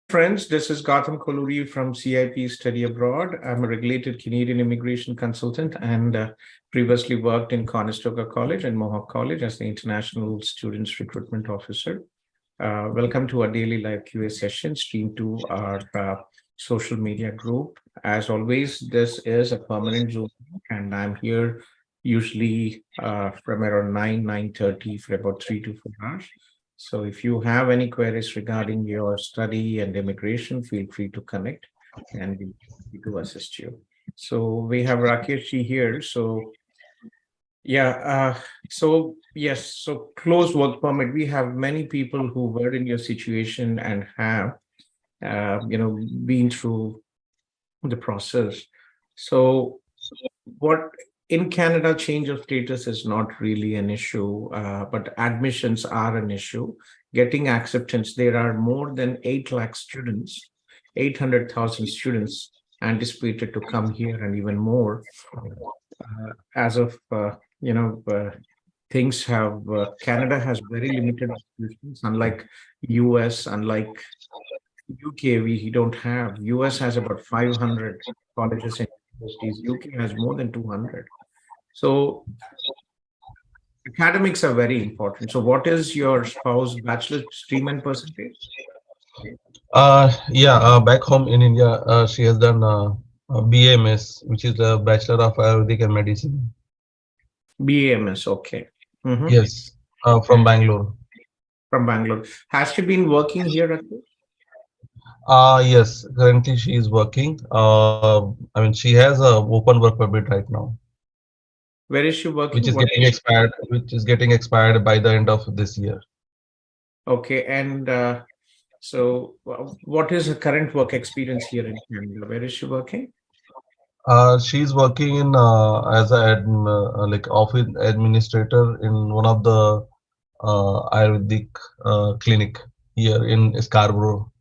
Friends, this is Gautham Kolluri from CIP Study Abroad. I'm a regulated Canadian immigration consultant and previously worked in Conestoga College and Mohawk College as the International Students Recruitment Officer. Welcome to our daily live QA session streamed to our social media group. As always, this is a permanent Zoom and I'm here usually from around 9:30 for about 3 to 4 hours. So if you have any queries regarding your study and immigration, feel free to connect and we'll be happy to assist you. So we have Rakesh ji here. So yeah, so closed work permit. We have many people who were in your situation and have been through the process. So what in Canada, change of status is not really an issue, but admissions are an issue. Getting acceptance, there are more than 8 lakh students, 800,000 students anticipated to come here and even more. As of, things have, Canada has very limited institutions, unlike US, unlike UK, we don't have. US has about 500 colleges and universities. UK has more than 200. So academics are very important. So what is your spouse bachelor stream and percentage? Back home in India, she has done BAMS, which is a Bachelor of Ayurvedic and Medicine. BAMS, okay. Yes, from Bangalore. From Bangalore. Has she been working here at all? Yes, currently she is working. She has a open work permit right now, Where is she which working? is What? getting expired, by the end of this year. Okay, and so what is her current work experience here in Canada? Where is she working? She's working in as a like office administrator in one of the Ayurvedic clinic here in Scarborough.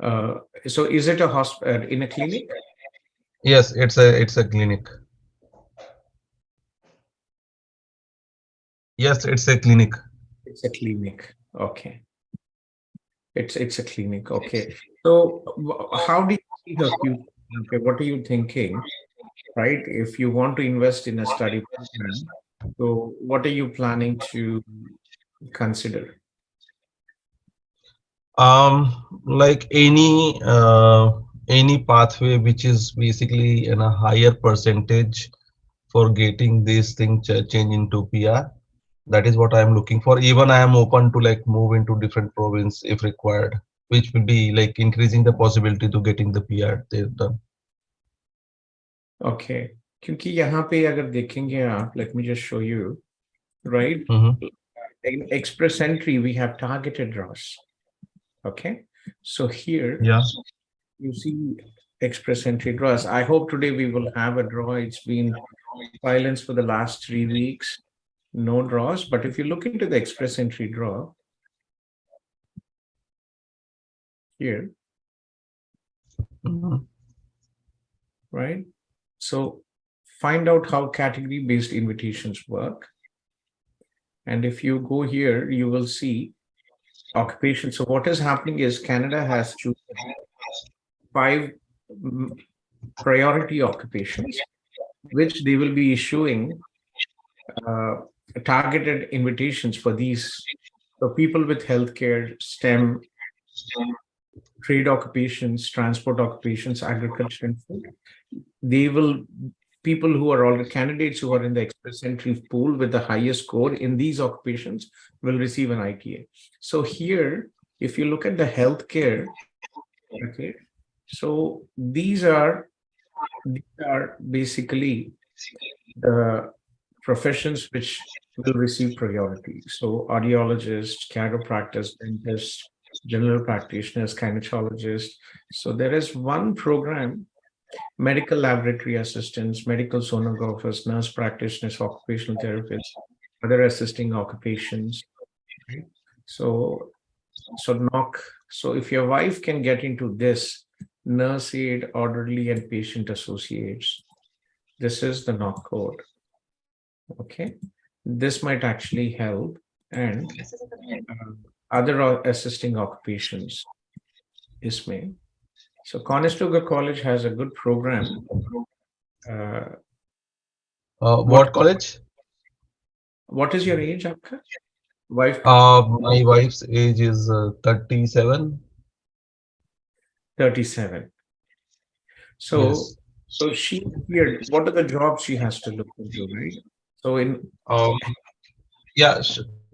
Uh, so is it a hospital in a clinic? Yes, it's a clinic. Yes, it's a clinic. It's a clinic. Okay. It's a clinic. Okay. So how do you see her future? Okay, what are you thinking? Right? If you want to invest in a study program, so what are you planning to consider? Like any pathway which is basically in a higher percentage for getting this thing change into PR. That is what I am looking for. Even I am open to like move into different province if required, which will be like increasing the possibility to getting the PR there done. Okay. क्योंकि यहाँ पे अगर देखेंगे आप, let me just show you, right? Mm-hmm. In Express Entry, we have targeted draws. Okay. So here Yeah. you see Express Entry draws. I hope today we will have a draw. It's been silence for the last 3 weeks. No draws, but if you look into the Express Entry draw here, Mm-hmm. right? So find out how category-based invitations work. And if you go here, you will see occupation. So what is happening is Canada has chosen 5 priority occupations, which they will be issuing uh, targeted invitations for these. So people with healthcare, STEM, trade occupations, transport occupations, agriculture and food. They will, people who are already candidates who are in the express entry pool with the highest score in these occupations will receive an ITA. So here, if you look at the healthcare, okay, so these are basically the professions which will receive priority. So audiologists, chiropractors, dentists, general practitioners, kinesiologists. So there is one program, medical laboratory assistants, medical sonographers, nurse practitioners, occupational therapists, other assisting occupations. Right? So, so knock. So if your wife can get into this, nurse aide, orderly, and patient associates, this is the knock code. Okay, this might actually help. and other assisting occupations इसमें. So Conestoga College has a good program. What college? What is your age, आपका? Wife? My wife's age is 37. 37. So, Yes. so she here, what are the jobs she has to look into, right? So in Um, yeah.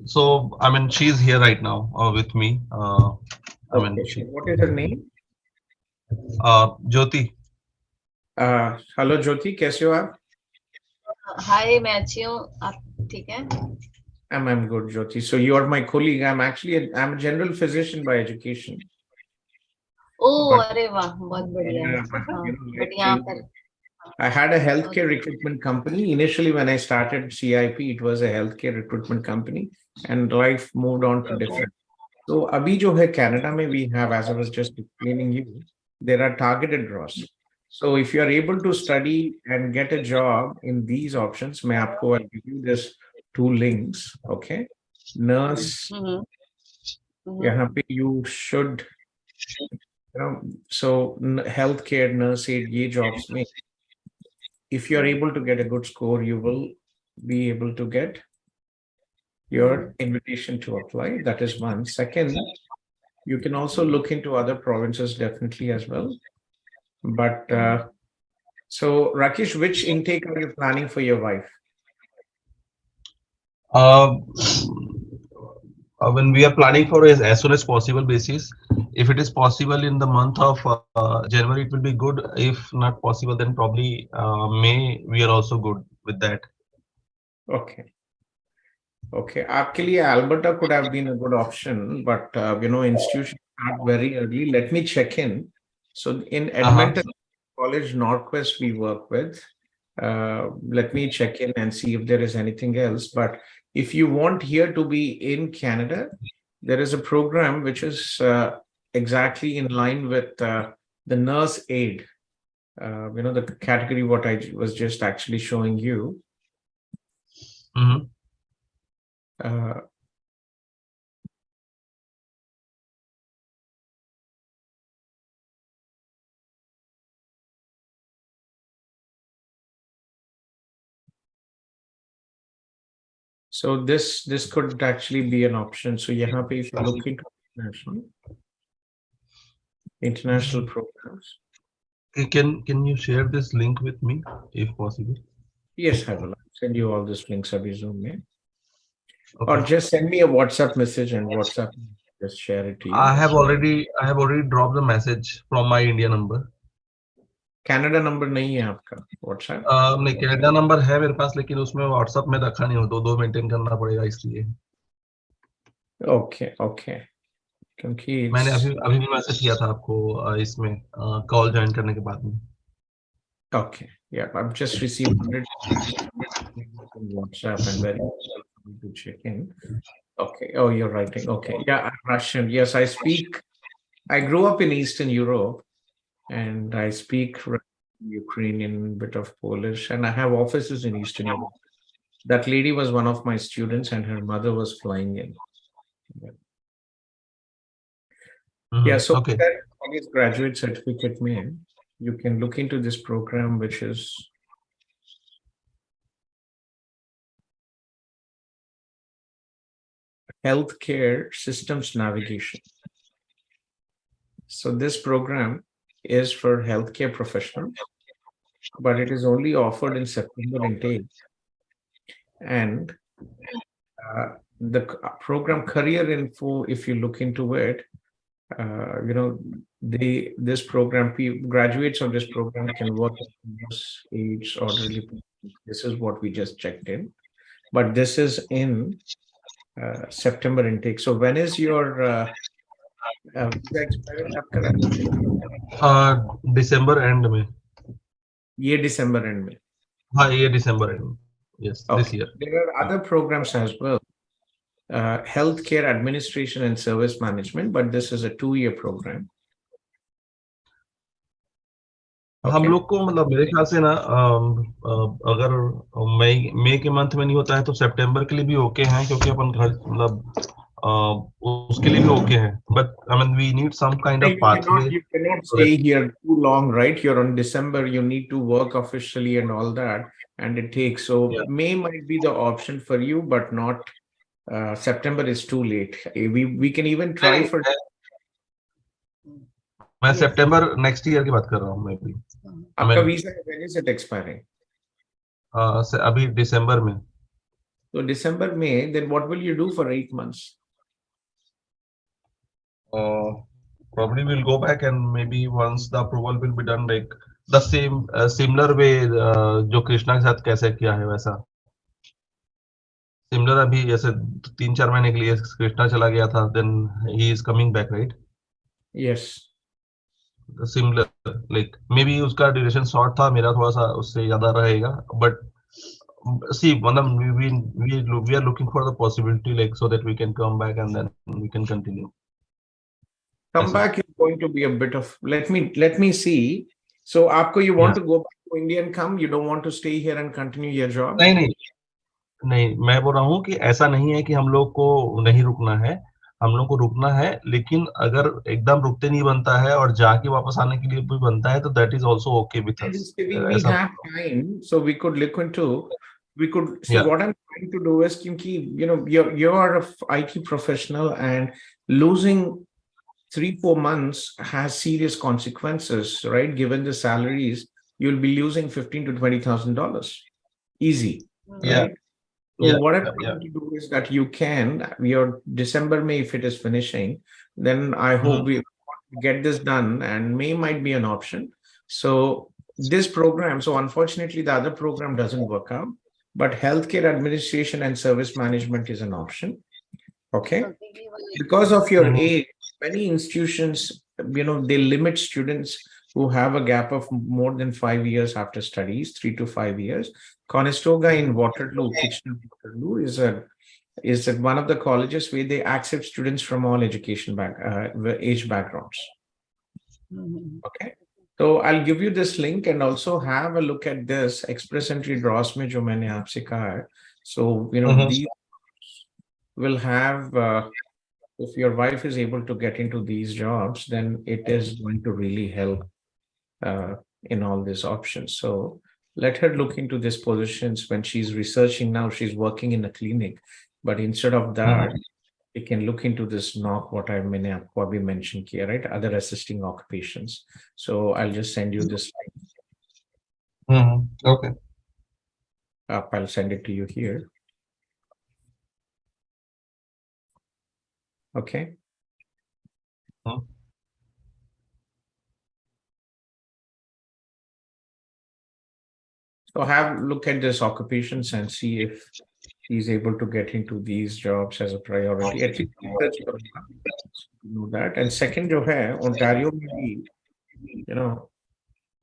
So I mean, she's here right now with me. I mean, okay, so what is her name? Jyoti. Hello Jyoti, कैसे हो आप? हाय मैं अच्छी हूँ आप ठीक है I'm good, Jyoti. So you are my colleague. I'm a general physician by education. O But अरे वाह बहुत बढ़िया yeah, but हाँ you know, बट life यहाँ changed. पर I had a healthcare recruitment company. Initially, when I started CIP, it was a healthcare recruitment company, and life moved on to different. So, abhi jo hai Canada mein we have, as I was just explaining you, there are targeted draws. So, if you are able to study and get a job in these options, I'll give you this two links. Okay, nurse. यहाँ पे you should, you know, so healthcare nurse aid ये jobs में, if you are able to get a good score, you will be able to get your invitation to apply. That is one. Second, you can also look into other provinces definitely as well. But so Rakesh, which intake are you planning for your wife? When we are planning for as soon as possible basis, if it is possible in the month of January, it will be good. If not possible, then probably May. We are also good with that. Okay. Okay. Actually, Alberta could have been a good option, but you know, institutions start very early. Let me check in. So in Edmonton College Northwest, we work with. Let me check in and see if there is anything else. But if you want here to be in Canada, there is a program which is exactly in line with the nurse aid. You know, the category what I was just actually showing you. Uh, So this could actually be an option. So यहाँ पे if you look into international programs. Can you share this link with me if possible? Yes, I will. I'll send you all these links abhi Zoom में. Okay. Or just send me a WhatsApp message and WhatsApp just share it to you. I have already dropped the message from my India number. Canada number नहीं है आपका WhatsApp? नहीं, Canada number है मेरे पास, लेकिन उसमें WhatsApp में रखा नहीं हो, दो मेंटेन करना पड़ेगा इसलिए. Okay, okay. क्योंकि मैंने अभी भी मैसेज किया था आपको इसमें कॉल ज्वाइन करने के बाद में. Okay, yeah, I've just received 100 on WhatsApp and very to check in. Okay, oh, you're writing. Okay, yeah, I'm Russian. Yes, I speak. I grew up in Eastern Europe, and I speak Ukrainian, bit of Polish, and I have offices in Eastern Europe. That lady was one of my students, and her mother was flying in. Yeah, so Okay. that college graduate certificate में you can look into this program, which is healthcare systems navigation. So this program is for healthcare professionals, but it is only offered in September intake. And the program career info, if you look into it, you know, this program, graduates of this program can work at this age or really. This is what we just checked in, but this is in September intake. So when is your visa expiring आपका? December end में. ये December end में. हाँ, ये December end. Yes, this year. There are other programs as well. Healthcare administration and service management, but this is a 2-year program. हम Okay. लोग को मतलब मेरे ख्याल से ना अगर मई के मंथ में नहीं होता है तो सितंबर के लिए भी ओके हैं, क्योंकि अपन घर मतलब उसके लिए भी ओके है, but I mean we need some kind of pathway. You cannot stay here too long, right? You're on December, you need to work officially and all that, and it takes. So May might be the option for you, but not September is too late. We can even try for मैं Yes. सितंबर next year की बात कर रहा हूँ मैं भी। आपका visa when is it expiring? अभी दिसंबर में। So December, May, then what will you do for 8 months? Probably we'll go back and maybe once the approval will be done like the same similar way जो कृष्णा के साथ कैसे किया है वैसा similar. अभी जैसे 3-4 महीने के लिए कृष्णा चला गया था, then he is coming back, right? Yes. Similar like may be उसका ड्यूरेशन शॉर्ट था, मेरा थोड़ा सा उससे ज्यादा रहेगा, बट see मतलब we are looking for the possibility like so that we can come back and then we can continue. Come back is going to be a bit of, let me see. So Aapko, you want to go back to India and come? You don't want to stay here and continue your job? नहीं नहीं नहीं, मैं बोल रहा हूँ कि ऐसा नहीं है कि हम लोग को नहीं रुकना है, हम लोग को रुकना है, लेकिन अगर एकदम रुकते नहीं बनता है और जाके वापस आने के लिए भी बनता है तो that is also okay with And us. we ऐसा have time, so we could look into, so या what I'm trying to do is, kyunki, you're a IT professional, and losing 3-4 months has serious consequences, right? Given the salaries, you'll be losing $15,000 to $20,000. Easy, या right? So what I'm या trying to do is that your December, May, if it is finishing, then I hope we get this done, and May might be an option. So this program, so unfortunately the other program doesn't work out, but healthcare administration and service management is an option. Okay. Because of your age, many institutions, they limit students who have a gap of more than 5 years after studies, 3 to 5 years. Conestoga in Waterloo, Kitchener-Waterloo is at one of the colleges where they accept students from all age backgrounds. Okay. So I'll give you this link and also have a look at this express entry draws mein jo maine aapse kaha hai. So, these will have, if your wife is able to get into these jobs, then it is going to really help in all these options. So let her look into these positions. When she's researching now, she's working in a clinic, but instead of that, you can look into this knock, what I mentioned here, right? Other assisting occupations. So I'll just send you this link. okay. I'll send it to you here. Okay. So have look at this occupations and see if he's able to get into these jobs as a priority. At least research करूँगा, know that. And second जो है Ontario में भी,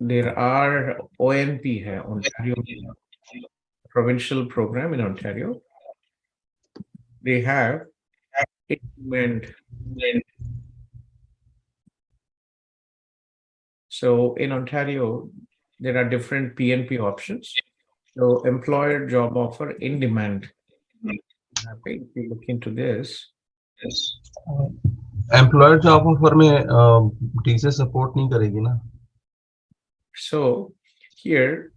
there are ONP है Ontario provincial program in Ontario. They have implement. So in Ontario, there are different PNP options. So employer job offer in demand. If you look into this. Employer job offer में teacher support नहीं करेगी ना? So here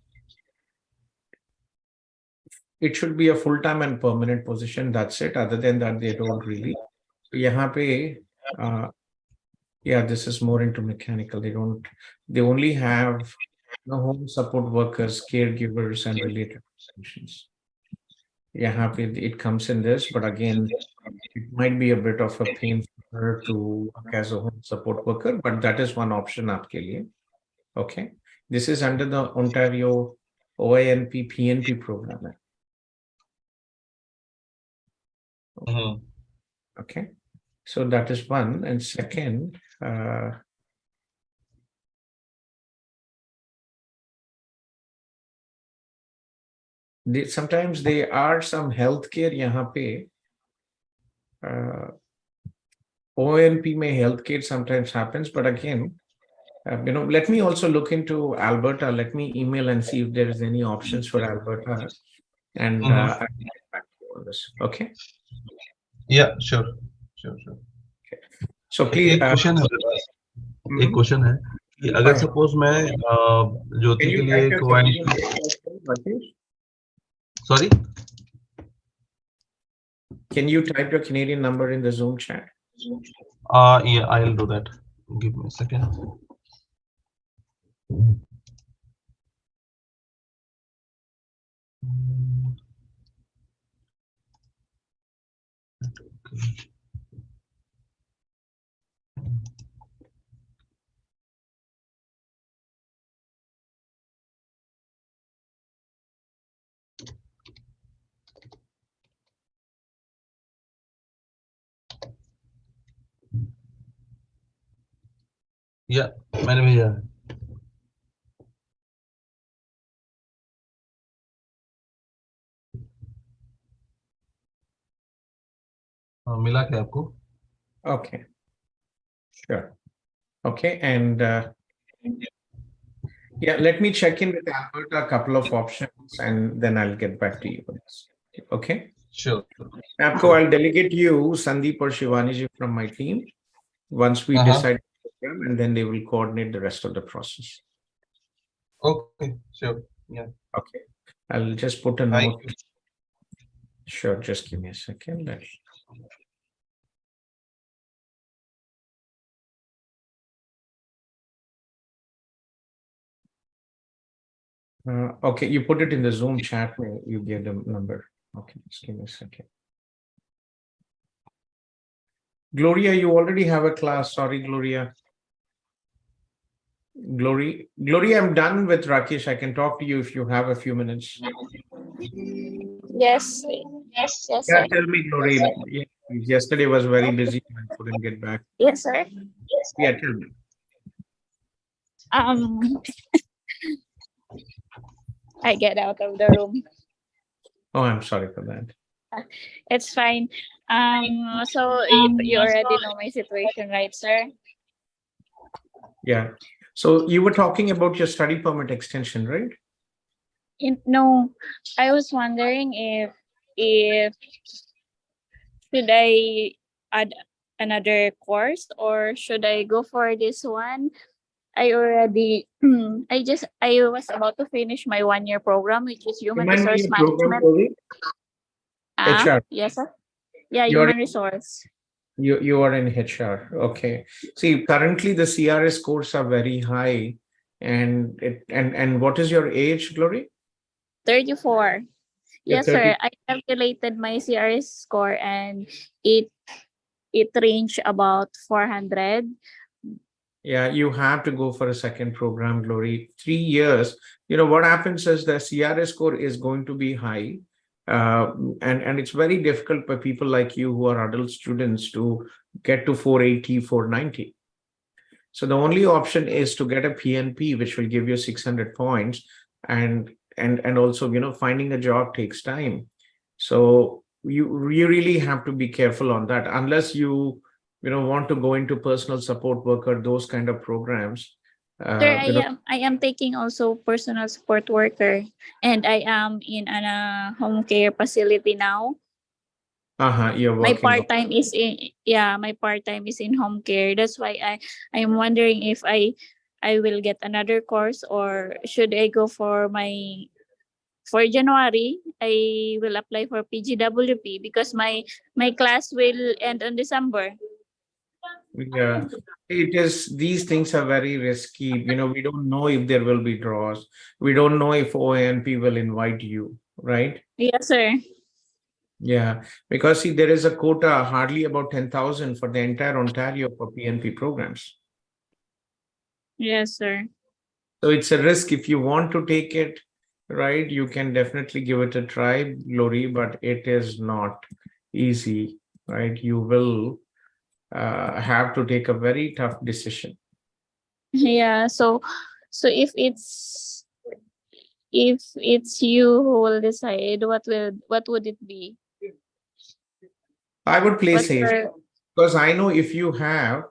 it should be a full-time and permanent position. That's it. Other than that, they don't really. So यहाँ पे, yeah, this is more into mechanical. They only have home support workers, caregivers, and related positions. यहाँ पे it comes in this, but again, it might be a bit of a pain for her to work as a home support worker, but that is one option आपके लिए. Okay. This is under the Ontario OINP PNP program. Okay. So that is one. And second, sometimes there are some healthcare यहाँ पे, ONP में healthcare sometimes happens, but again, Let me also look into Alberta. Let me email and see if there is any options for Alberta, and I'll get back to you on this. Okay. Yeah, sure. So please. एक question है मेरे पास, एक question है कि अगर Fine. Suppose मैं Can ज्योति के you लिए type your Canadian name, Rakesh? Sorry Can you type your Canadian number in the Zoom chat? yeah, I'll do that. Give me a second. या मैंने भेजा है। हाँ, मिला क्या आपको? Okay. Sure. Okay, and yeah, let me check in with Alberta, a couple of options, and then I'll get back to you. Okay. Sure. Apko, I'll delegate you, Sandeep or Shivani ji from my team, once we decide the program, and then they will coordinate the rest of the process. Okay, sure. Yeah. Okay. I'll just put a Thank note. Sure, just give me a second. Okay, you put it in the Zoom chat where you gave the number. Okay, just give me a second. Gloria, you already have a class. Sorry, Gloria. Gloria, I'm done with Rakesh. I can talk to you if you have a few minutes. Yes, Yeah, sir. tell me, Gloria. Yeah, yesterday was very busy. I couldn't get back. Yes, sir. Yeah, tell me. I get out of the room. Oh, I'm sorry for that. It's fine. So you already know my situation, right, sir? Yeah. So you were talking about your study permit extension, right? No, I was wondering if should I add another course or should I go for this one? I already I was about to finish my 1-year program, which is human Remind me resource your program, management. Gloria? HR. Yes, sir. Yeah, You're human resource. You are in HR. Okay. See, currently the CRS scores are very high, and what is your age, Glory? 34. You're Yes, sir. 30. I calculated my CRS score and it ranged about 400. Yeah, you have to go for a second program, Glory. 3 years. What happens is the CRS score is going to be high. And it's very difficult for people like you who are adult students to get to 480, 490. So the only option is to get a PNP, which will give you 600 points, and also finding a job takes time. So you really have to be careful on that, unless you want to go into personal support worker, those kind of programs. Sir, I am taking also personal support worker and I am in a home care facility now. You're My working. part-time is in home care. That's why I'm wondering if I will get another course or should I go for January, I will apply for PGWP because my class will end on December. Yeah, these things are very risky. We don't know if there will be draws. We don't know if OANP will invite you, right? Yes, sir. Yeah, because see, there is a quota hardly about 10,000 for the entire Ontario for PNP programs. Yes, sir. So it's a risk. If you want to take it, right, you can definitely give it a try, Glory, but it is not easy, right? You will have to take a very tough decision. Yeah, so if it's you who will decide, what would it be? I would play safe because I know if you have,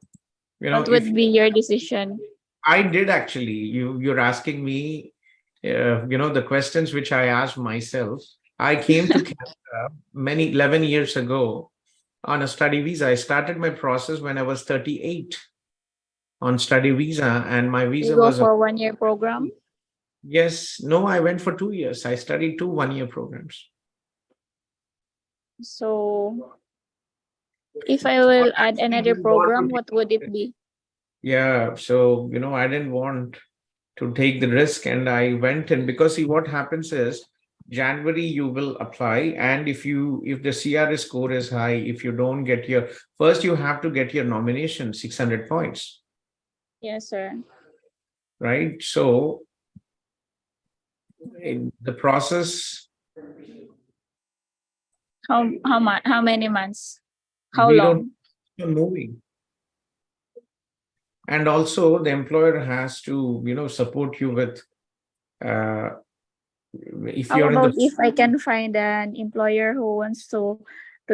what would be your decision? I did actually. You're asking me, the questions which I asked myself. I came to Canada 11 years ago on a study visa. I started my process when I was 38 on study visa, and my You visa go was a, for 1 year program. yes, no, I went for 2 years. I studied 2 1-year programs. So if I will add Actually another didn't want to program, what would it be? Yeah, so I didn't want to take the risk, and I went in because see what happens is January you will apply, and if the CRS score is high, if you don't get your first, you have to get your nomination 600 points, Yes, sir. right? So in the process, How many months? How we don't long? moving, and also the employer has to support you with uh, if How you're in about the if I can find an employer who wants to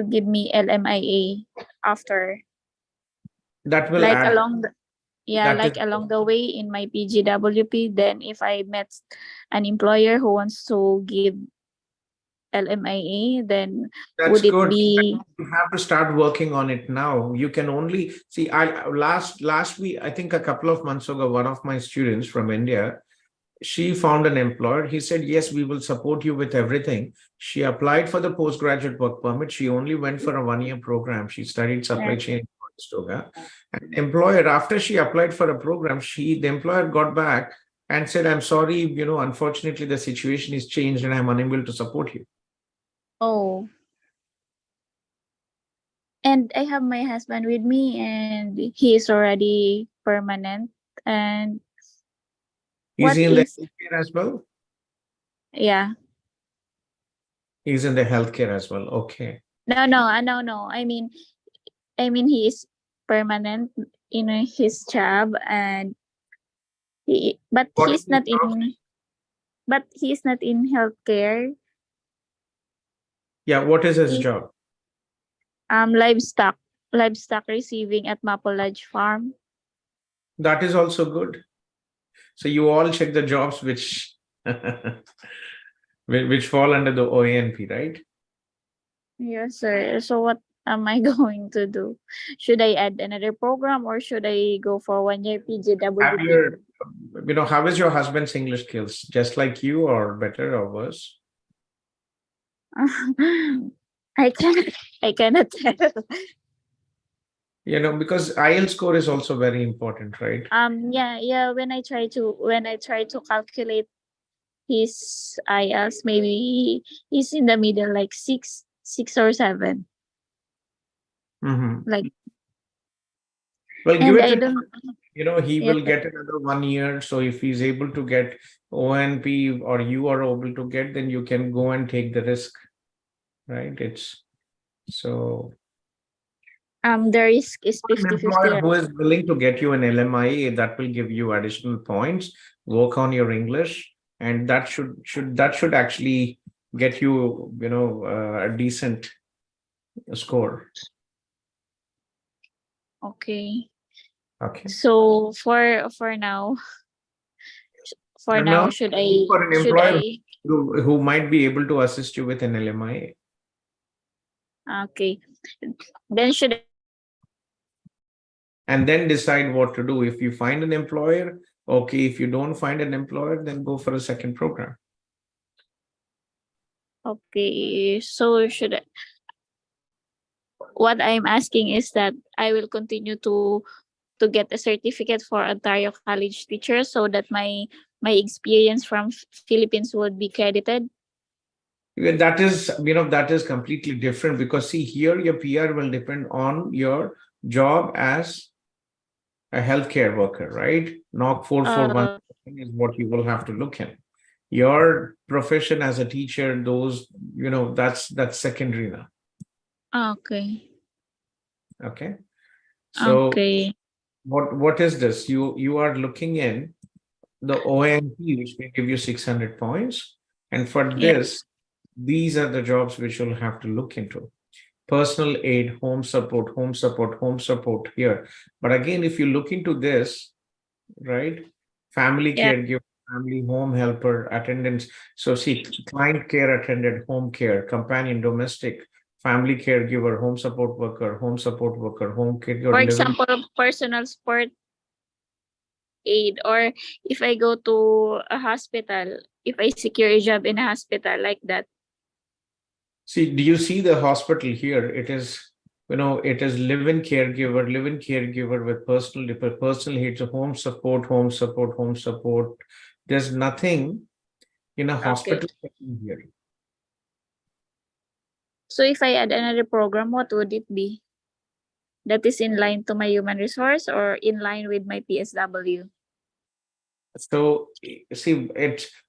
give me LMIA after, that will like add along the that is like along the way in my PGWP, then if I met an employer who wants to give LMIA, then That's would it good. be You have to start working on it now. You can only see. I last week, I think a couple of months ago, one of my students from India, she found an employer. He said, "Yes, we will support you with everything." She applied for the postgraduate work permit. She only went for a 1-year program. She studied supply chain in Conestoga. And employer, after she applied for a program, the employer got back and said, "I'm sorry, unfortunately, the situation is changed, and I'm unable to support you." oh, and I have my husband with me and he is already permanent, and Is what he in the if healthcare as well? yeah. He's in the healthcare as well. Okay. No, I mean he is permanent in his job, and he but What is he's his not job? in healthcare. Yeah, what is his He job? livestock receiving at Maple Lodge Farm. That is also good. So you all check the jobs which which fall under the OANP, right? Yes, sir. So what am I going to do? Should I add another program or should I go for 1 year Have PGWP? your, how is your husband's English skills? Just like you, or better or worse? I cannot I cannot tell. Because IELTS score is also very important, right? Yeah, when I try to calculate his IELTS, maybe he's in the middle, like six or seven. Mhm. Like, Well, give and it I to don't he yes, will get another 1 year. So if he's able to get ONP, or you are able to get, then you can go and take the risk, right? It's so the risk is an 50-50, employer right? who is willing to get you an LMIA, that will give you additional points, work on your English, and that should actually get you, a decent score. Okay. Okay. So for And now, now should for an should employer I who might be able to assist you with an LMIA. okay. Then should And then decide what to do. If you find an employer, okay. If you don't find an employer, then go for a second program. okay. So what I'm asking is that I will continue to get a certificate for Ontario College teacher so that my experience from Philippines would be credited. Yeah, that is completely different, because see here your PR will depend on your job as a healthcare worker, right? NOC 441 Uh, is what you will have to look in. Your profession as a teacher, those, that's secondary now. okay. Okay. So Okay. what is this? You are looking in the OMP, which will give you 600 points. And for Yeah. this, these are the jobs which you'll have to look into. Personal aid, home support here. But again, if you look into this, right? Family Yeah. caregiver, family home helper, attendants. So see, client care attendant, home care, companion, domestic, family caregiver, home support worker, home caregiver, For living. example, personal support aid, or if I go to a hospital, if I secure a job in a hospital like that. See, do you see the hospital here? It is, it is live-in caregiver with personal needs, home support, home support, home support. There's nothing in a Okay. hospital setting here. So if I add another program, what would it be? That is in line to my human resource or in line with my PSW? So see,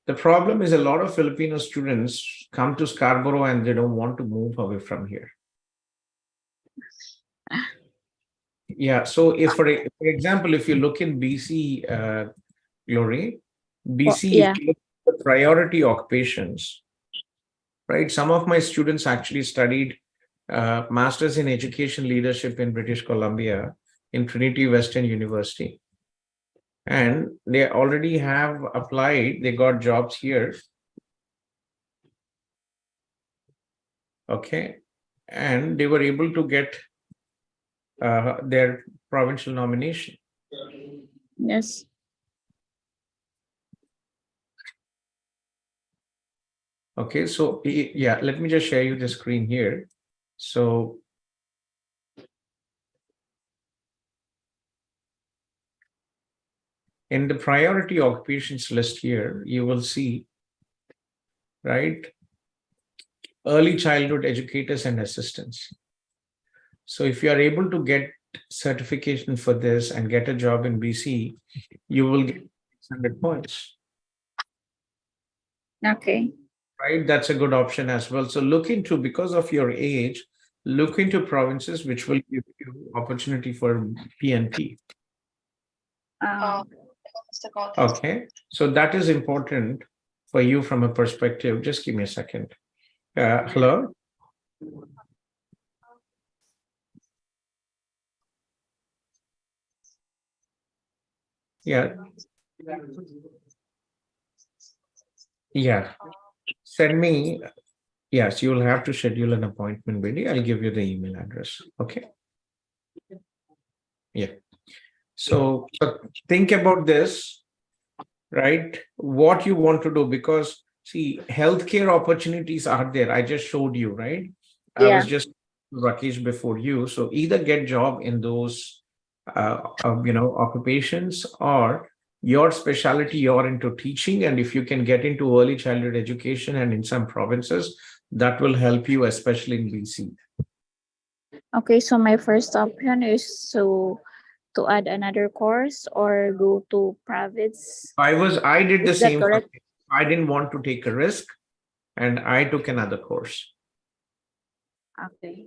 the problem is a lot of Filipino students come to Scarborough and they don't want to move away from here. Yeah. So if for example, if you look in BC, Glory, BC, if Yeah. you look at the priority occupations, right? Some of my students actually studied Masters in Education Leadership in British Columbia in Trinity Western University. And they already have applied, they got jobs here. Okay. And they were able to get their provincial nomination. Yes. Okay. So, yeah, let me just share you the screen here. So, in the priority occupations list here, you will see, right, early childhood educators and assistants. So if you are able to get certification for this and get a job in BC, you will get 600 points, Okay. right? That's a good option as well. So look into, because of your age, look into provinces which will give you opportunity for PNP. Um, Okay, so that is important for you from a perspective. Just give me a second. Hello? Yeah. Yeah. Send me. Yes, you will have to schedule an appointment, Billy. I'll give you the email address. Okay. Yeah. So think about this, right? What you want to do, because see, healthcare opportunities are there. I just showed you, right? I yeah. was just Rakesh before you. So either get job in those, occupations, or your specialty, you're into teaching. And if you can get into early childhood education and in some provinces, that will help you, especially in BC. Okay. So my first option is to add another course or go to province. I did the Is that same. correct? I didn't want to take a risk, and I took another course. Okay.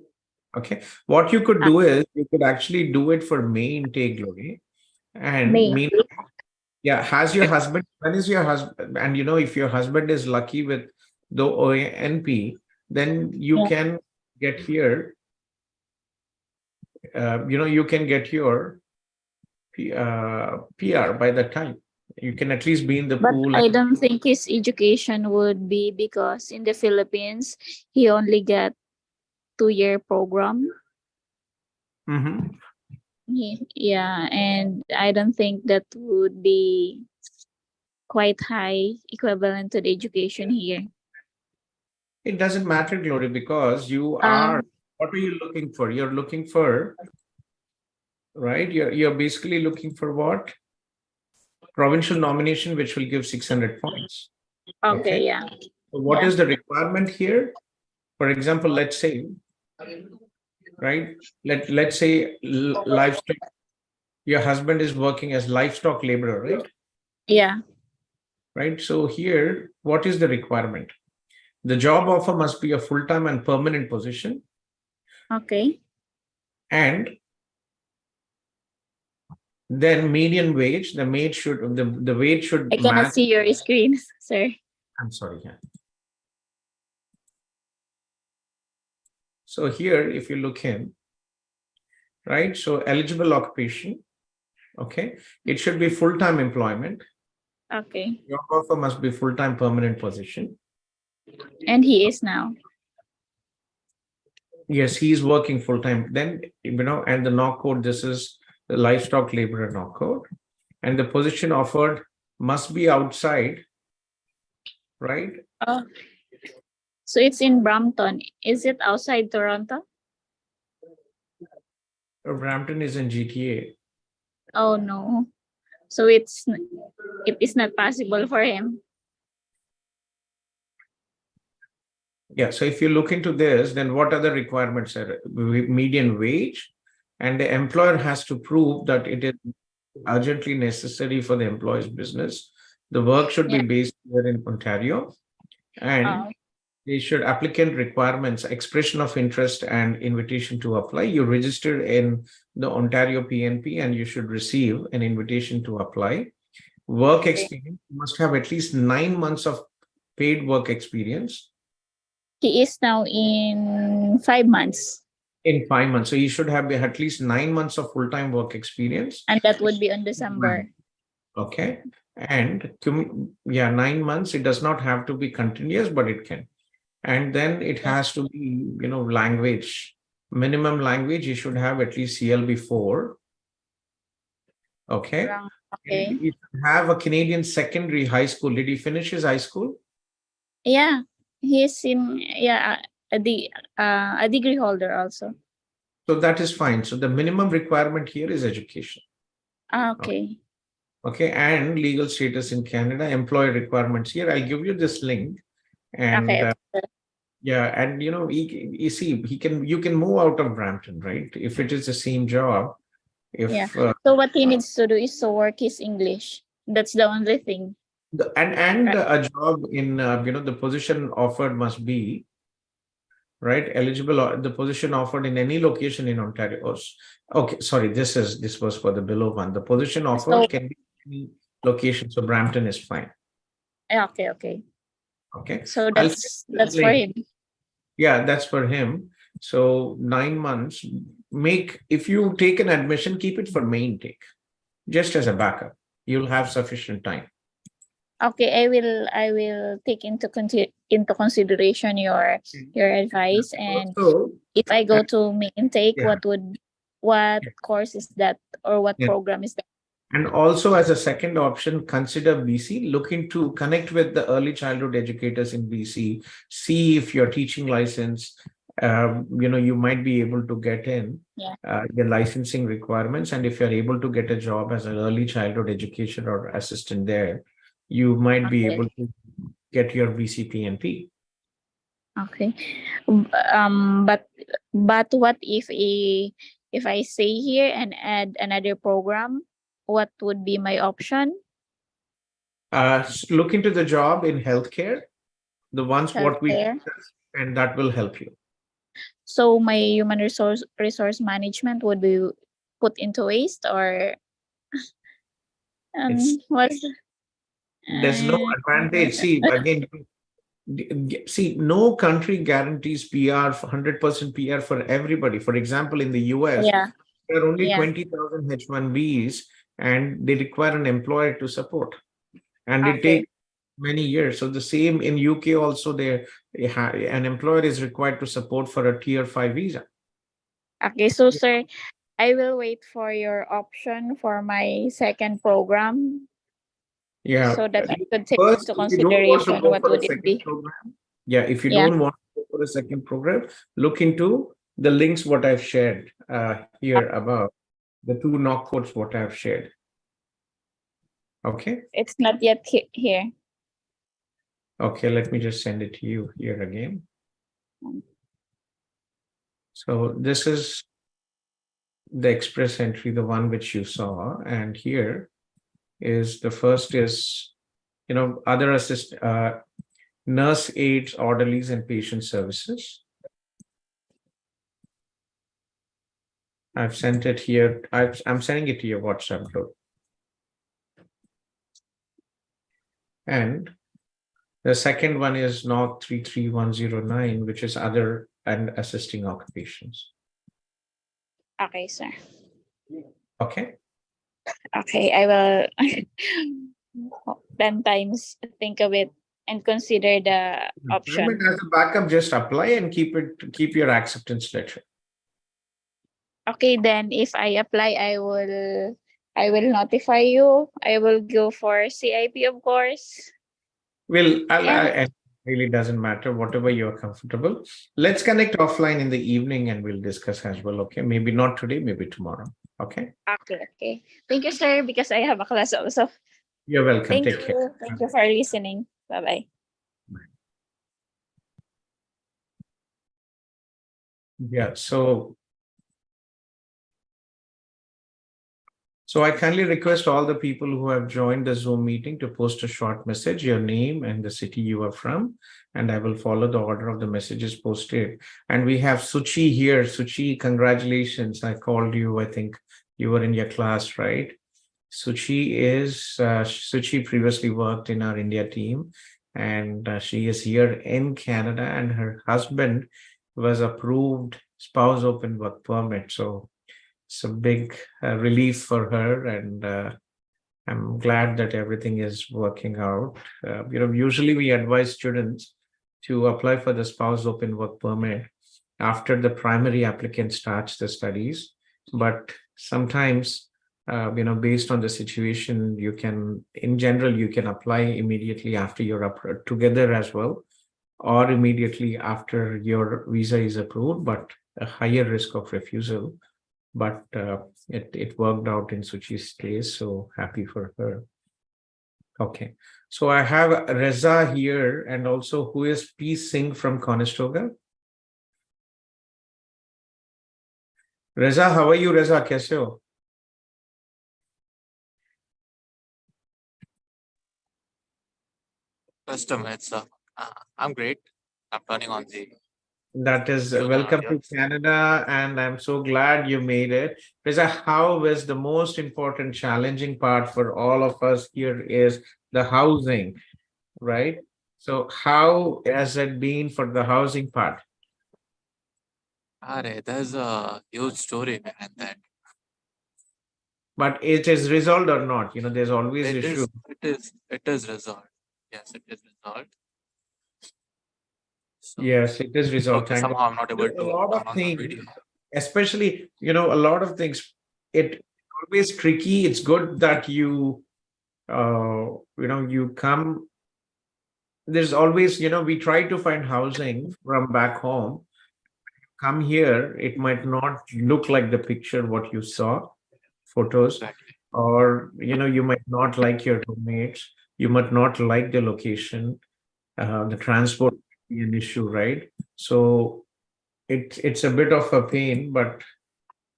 Okay. What you could do is you could actually do it for May intake, Glory. And May. yeah, has your husband, when is your husband? And if your husband is lucky with the ONP, then you Yeah. can get here, you can get your PR by that time. You can at least be in the But pool. I don't think his education would be, because in the Philippines he only got 2-year program. Mhm. Yeah, and I don't think that would be quite high equivalent to the education here. It doesn't matter, Glory, because you are, what are you looking for? You're looking for, right? You're basically looking for what? Provincial nomination, which will give 600 points. Okay, yeah. So what Yeah. is the requirement here? For example, let's say, right? Let's say livestock. Your husband is working as livestock laborer, right? Yeah. Right. So here, what is the requirement? The job offer must be a full-time and permanent position, Okay. and then median wage. The wage should I cannot match. see your screen, sir. I'm sorry. Yeah. So here, if you look in, right? So eligible occupation, Okay. It should be full-time employment. Okay. Your offer must be full-time permanent position. And he is now. Yes, he is working full-time. Then, and the knock code, this is the livestock laborer knock code. And the position offered must be outside, right? Oh. So it's in Brampton. Is it outside Toronto? Brampton is in GTA. Oh no. So it is not possible for him. Yeah, so if you look into this, then what other requirements are median wage? And the employer has to prove that it is urgently necessary for the employee's business. The work should be based here in Ontario. And they should applicant requirements, expression of interest and invitation to apply. You register in the Ontario PNP and you should receive an invitation to apply. Work experience, you must have at least 9 months of paid work experience. He is now in 5 months. In 5 months. So you should have at least 9 months of full-time work experience. And that would be on December. Okay. And 9 months. It does not have to be continuous, but it can. And then it has to be, language. Minimum language, you should have at least CLB4. Okay. Okay. You should have a Canadian secondary high school. Did he finish his high school? Yeah. He's in a degree holder also. So that is fine. So the minimum requirement here is education. Okay. Okay. And legal status in Canada, employer requirements here. I'll give you this link. And Okay. and you can move out of Brampton, right? If it is the same job. So what he needs to do is to work his English. That's the only thing. A job in the position offered must be right eligible. The position offered in any location in Ontario. Okay, sorry, this was for the below one. The position offered can be any location. So Brampton is fine. Okay. Okay. So that's for him. Yeah, that's for him. So 9 months. If you take an admission, keep it for main take, just as a backup. You'll have sufficient time. Okay, I will take into consideration your advice, and also, if I go to main take, what course is that, or what program is that? And also, as a second option, consider BC. Looking to connect with the early childhood educators in BC. See if your teaching license, you might be able to get in the licensing requirements. And if you're able to get a job as an early childhood education or assistant there, you might be able to get your BC PNP. Okay. But what if I stay here and add another program? What would be my option? Look into the job in healthcare, the ones what we discussed, and that will help you. So my human resource management would be put into waste, or there's no advantage. See, again, no country guarantees PR, 100% PR for everybody. For example, in the US, there are only 20,000 H1Bs, and they require an employer to support. And it takes many years. So the same in UK also, an employer is required to support for a tier 5 visa. Okay, so sir, I will wait for your option for my second program. Yeah. So that I could take into consideration what would it be. Yeah, if you don't want to go for a second program, look into the links what I've shared here above, the 2 knock codes what I've shared. Okay. It's not yet here. Okay, let me just send it to you here again. So this is the express entry, the one which you saw, and here is the first is, other nurse aides, orderlies, and patient services. I've sent it here. I'm sending it to your WhatsApp group. And the second one is NOC 33109, which is other and assisting occupations. Okay, sir. Okay. Okay, I will 10 times think of it and consider the option. As a backup, just apply and keep your acceptance letter. Okay, then if I apply, I will notify you. I will go for CIP, of course. Well, And it really doesn't matter, whatever you're comfortable. Let's connect offline in the evening and we'll discuss as well. Okay. Maybe not today, maybe tomorrow. Okay. okay. Thank you, sir, because I have a class also. You're welcome. Thank Take care. you. Thank you for listening. Bye-bye. Yeah. So I kindly request all the people who have joined the Zoom meeting to post a short message, your name and the city you are from, and I will follow the order of the messages posted. And we have Suchi here. Suchi, congratulations. I called you. I think you were in your class, right? Suchi previously worked in our India team, and she is here in Canada, and her husband was approved spouse open work permit. So it's a big relief for her, and I'm glad that everything is working out. Usually we advise students to apply for the spouse open work permit after the primary applicant starts the studies, but sometimes based on the situation, in general you can apply immediately after you're up together as well, or immediately after your visa is approved, but a higher risk of refusal. But it worked out in Suchi's case, so happy for her. Okay, so I have Reza here, and also who is P. Singh from Conestoga. Reza, how are you, Reza? Kaise ho? Customers, I'm great. I'm turning on the That is yoga welcome to audio. Canada, and I'm so glad you made it. Reza, how is the most important challenging part for all of us here is the housing, right? So how has it been for the housing part? There's a huge story behind that. But it is resolved or not? There's always It issue. is, it is resolved. Yes, it is resolved. So, Yes, it is resolved. okay, Thank somehow I'm not you. able A to lot turn of on the things, video. especially, a lot of things, it always tricky. It's good that you come. There's always, we try to find housing from back home. Come here, it might not look like the picture what you saw, photos, Exactly. or, you might not like your roommates. You might not like the location. The transport be an issue, right? So it's a bit of a pain, but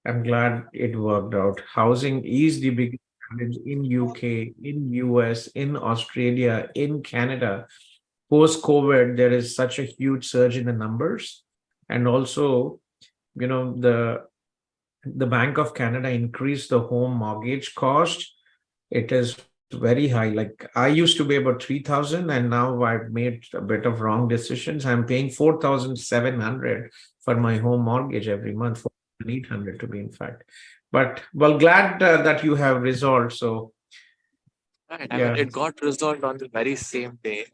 I'm glad it worked out. Housing is the biggest challenge in UK, in US, in Australia, in Canada. Post COVID, there is such a huge surge in the numbers, and also, the Bank of Canada increased the home mortgage cost. It is very high. Like I used to pay about 3,000, and now I've made a bit of wrong decisions. I'm paying 4,700 for my home mortgage every month, 4,800 to be in fact. But well, glad that you have resolved. So Right. yeah, It got resolved on the very same day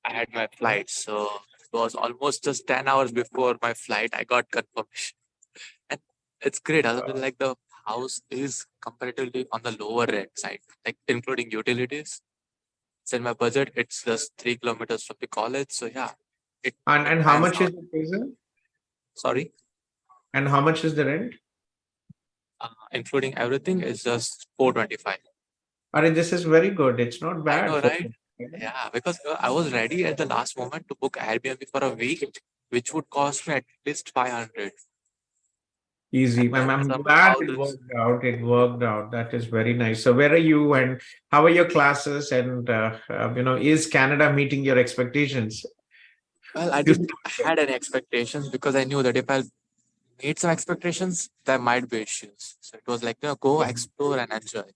I had my flight. So it was almost just 10 hours before my flight, I got confirmation. And it's great. Other than like the house is comparatively on the lower rent side, like including utilities. It's in my budget. It's just 3 kilometers from the college. So yeah, it and how pans much is out. the prison? Sorry, And how much is the rent? including everything is just 425. I mean, this is very good. It's not I bad know, for. right? Yeah, because I was ready at the last moment to book Airbnb for a week, which would cost me at least 500. And Easy. then I'm glad somehow it this. worked out. It worked out. That is very nice. So, where are you, and how are your classes? And is Canada meeting your expectations? Well, I didn't had any expectations because I knew that if I made some expectations, there might be issues. So it was like, go explore and enjoy.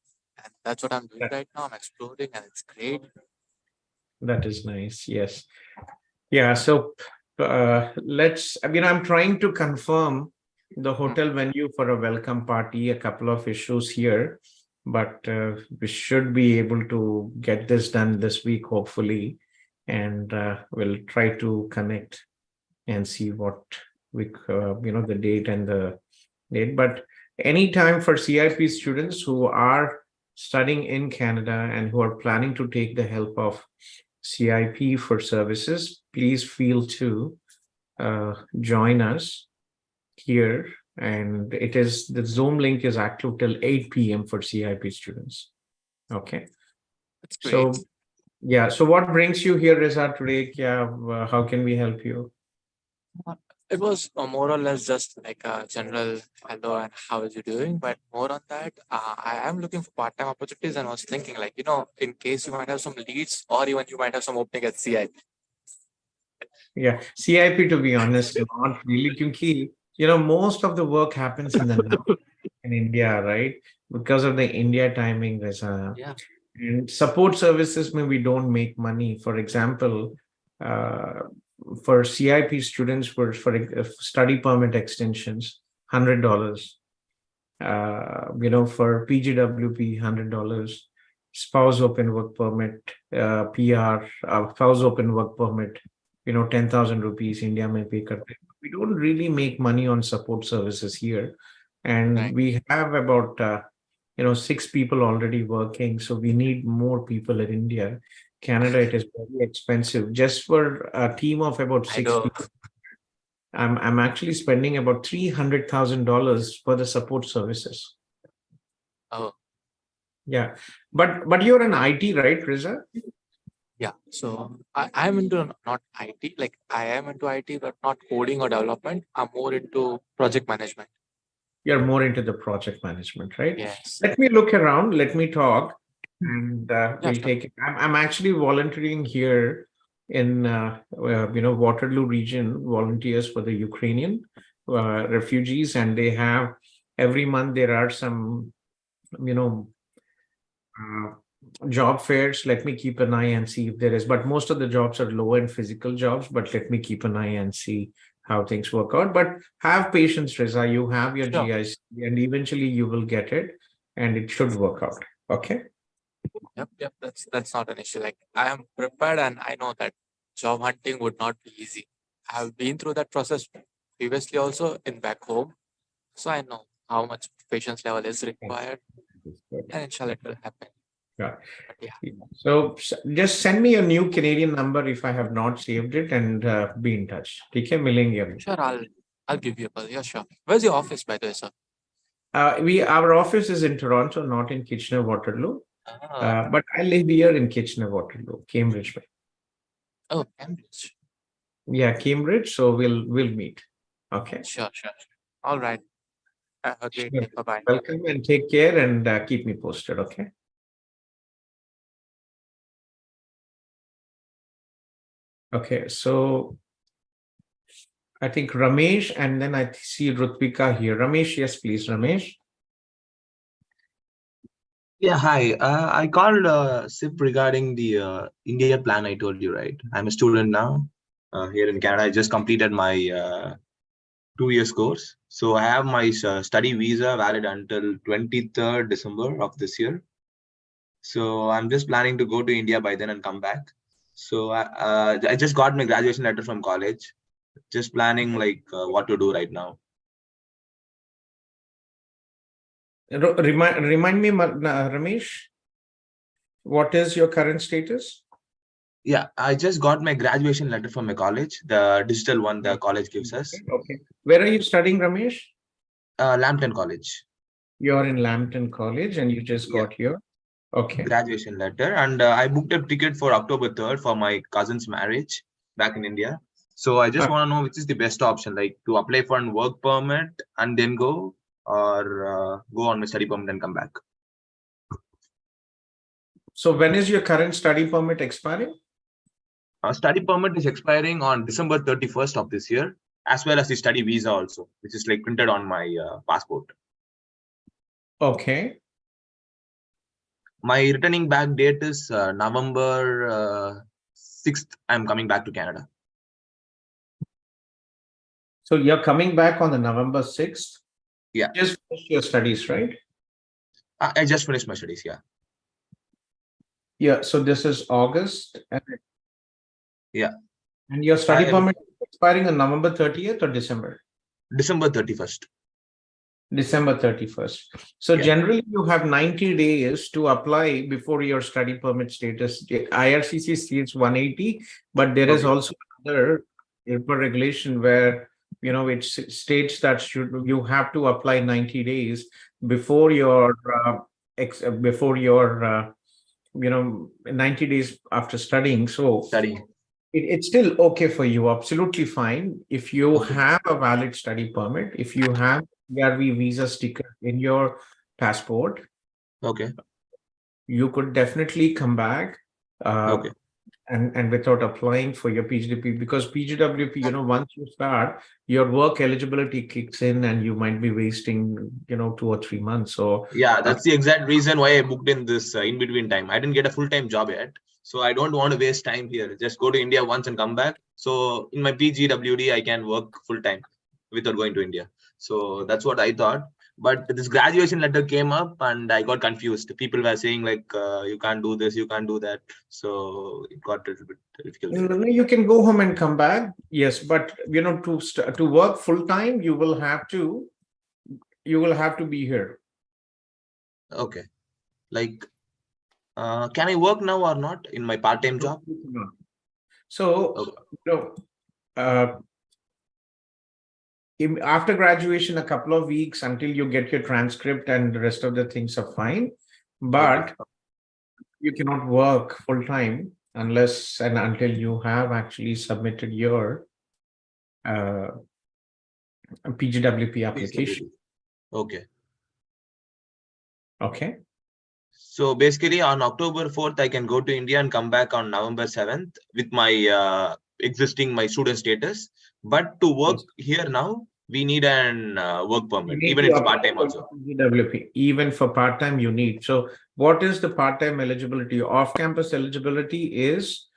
And that's what I'm doing That right now. I'm exploring and it's great. that is nice. Yes. Yeah. So, let's. I'm trying to confirm the hotel venue for a welcome party. A couple of issues here. but we should be able to get this done this week, hopefully, and we'll try to connect and see what we, the date and the date. But anytime for CIP students who are studying in Canada and who are planning to take the help of CIP for services, please feel to join us here. And the Zoom link is active till 8 p.m. for CIP students. Okay. That's So, great. yeah. So what brings you here, Reza, today? How can we help you? It was more or less just like a general hello and how is you doing, but more on that, I am looking for part-time opportunities and was thinking like, in case you might have some leads or even you might have some opening at CI. Yeah, CIP, to be honest, not really. Kyunki, most of the work happens in the night in India, right? Because of the India timing, Reza. Yeah. And support services, maybe don't make money. For example, for CIP students, for study permit extensions, $100. For PGWP, $100. Spouse open work permit, PR, spouse open work permit, 10,000 rupees India may pay. We don't really make money on support services here. And Right. we have about 6 people already working, so we need more people in India. Canada, it is very expensive. Just for a team of about I 6 know. people, I'm actually spending about $300,000 for the support services. Oh, Yeah, but you're an IT, right, Riza? yeah. So I'm into not IT, like I am into IT, but not coding or development. I'm more into project management. You're more into the project management, right? Yes. Let me look around. Let me talk, and Yeah, we'll sure. take it. I'm actually volunteering here in Waterloo region. Volunteers for the Ukrainian refugees, and they have every month there are some uh, job fairs. Let me keep an eye and see if there is. But most of the jobs are low end physical jobs. But let me keep an eye and see how things work out. But have patience, Reza. You have your Sure. GIC, and eventually you will get it, and it should work out. Okay. Yep. That's not an issue. Like I am prepared and I know that job hunting would not be easy. I have been through that process previously also in back home. So I know how much patience level is required and inshallah it will happen. Yeah. But yeah, So just send me a new Canadian number if I have not saved it, and be in touch. Okay, millennium. sure, I'll give you a call. Yeah, sure. Where's your office by the way, sir? Our office is in Toronto, not in Kitchener Waterloo. But I live here in Kitchener Waterloo, Cambridge. Oh, Cambridge. Yeah, Cambridge. So we'll meet. Okay. Sure. All right. Have a great Sure. day. Bye-bye. Welcome and take care, and keep me posted. Okay. Okay. So I think Ramesh, and then I see Rutvika here. Ramesh, yes, please, Ramesh. Yeah, hi. I called SIP regarding the India plan I told you, right? I'm a student now here in Canada. I just completed my 2 years course. So I have my study visa valid until 23rd December of this year. So I'm just planning to go to India by then and come back. So I just got my graduation letter from college. Just planning like what to do right now. Remind me, Ramesh, what is your current status? Yeah, I just got my graduation letter from my college, the digital one the college gives us. Okay. Where are you studying, Ramesh? Lambton College. You're in Lambton College, and you just got your Graduation letter, and I booked a ticket for October 3rd for my cousin's marriage back in India. So I just want to know which is the best option, like to apply for a work permit and then go, or go on my study permit and come back. So when is your current study permit expiring? Study permit is expiring on December 31st of this year, as well as the study visa also, which is like printed on my passport. Okay. My returning back date is November 6th. I'm coming back to Canada. So you're coming back on the November 6th? Yeah. Just finish your studies, right? I just finished my studies. Yeah. Yeah, so this is August. Yeah. And your study I am permit is expiring on November 30th or December? December 31st. December 31st. So Yeah. generally you have 90 days to apply before your study permit status. IRCC states 180, but there is Okay. also another IRPA regulation where, it states that you have to apply 90 days before your, before your, 90 days after studying. So Studying. it's still okay for you, absolutely fine. If you Okay. have a valid study permit, if you have PRV visa sticker in your passport, Okay. you could definitely come back Okay. and without applying for your PGWP, because PGWP, once you start, your work eligibility kicks in and you might be wasting, 2 or 3 months. So Yeah, that's the exact reason why I booked in this in between time. I didn't get a full-time job yet, so I don't want to waste time here. Just go to India once and come back. So in my PGWD, I can work full-time without going to India. So that's what I thought. But this graduation letter came up and I got confused. People were saying like, you can't do this, you can't do that. So it got a little bit difficult. you can go home and come back. Yes, but to work full time, you will have to be here. Okay. Like, can I work now or not in my part-time job? So, Okay. After graduation, a couple of weeks until you get your transcript and the rest of the things are fine, but Okay. you cannot work full time unless and until you have actually submitted your PGWP application. Okay. Okay. So basically on October 4th, I can go to India and come back on November 7th with my my student status. But to work here now, we need an work permit, even if it's part-time also. PGWP, even for part-time you need. So what is the part-time eligibility? Off-campus eligibility is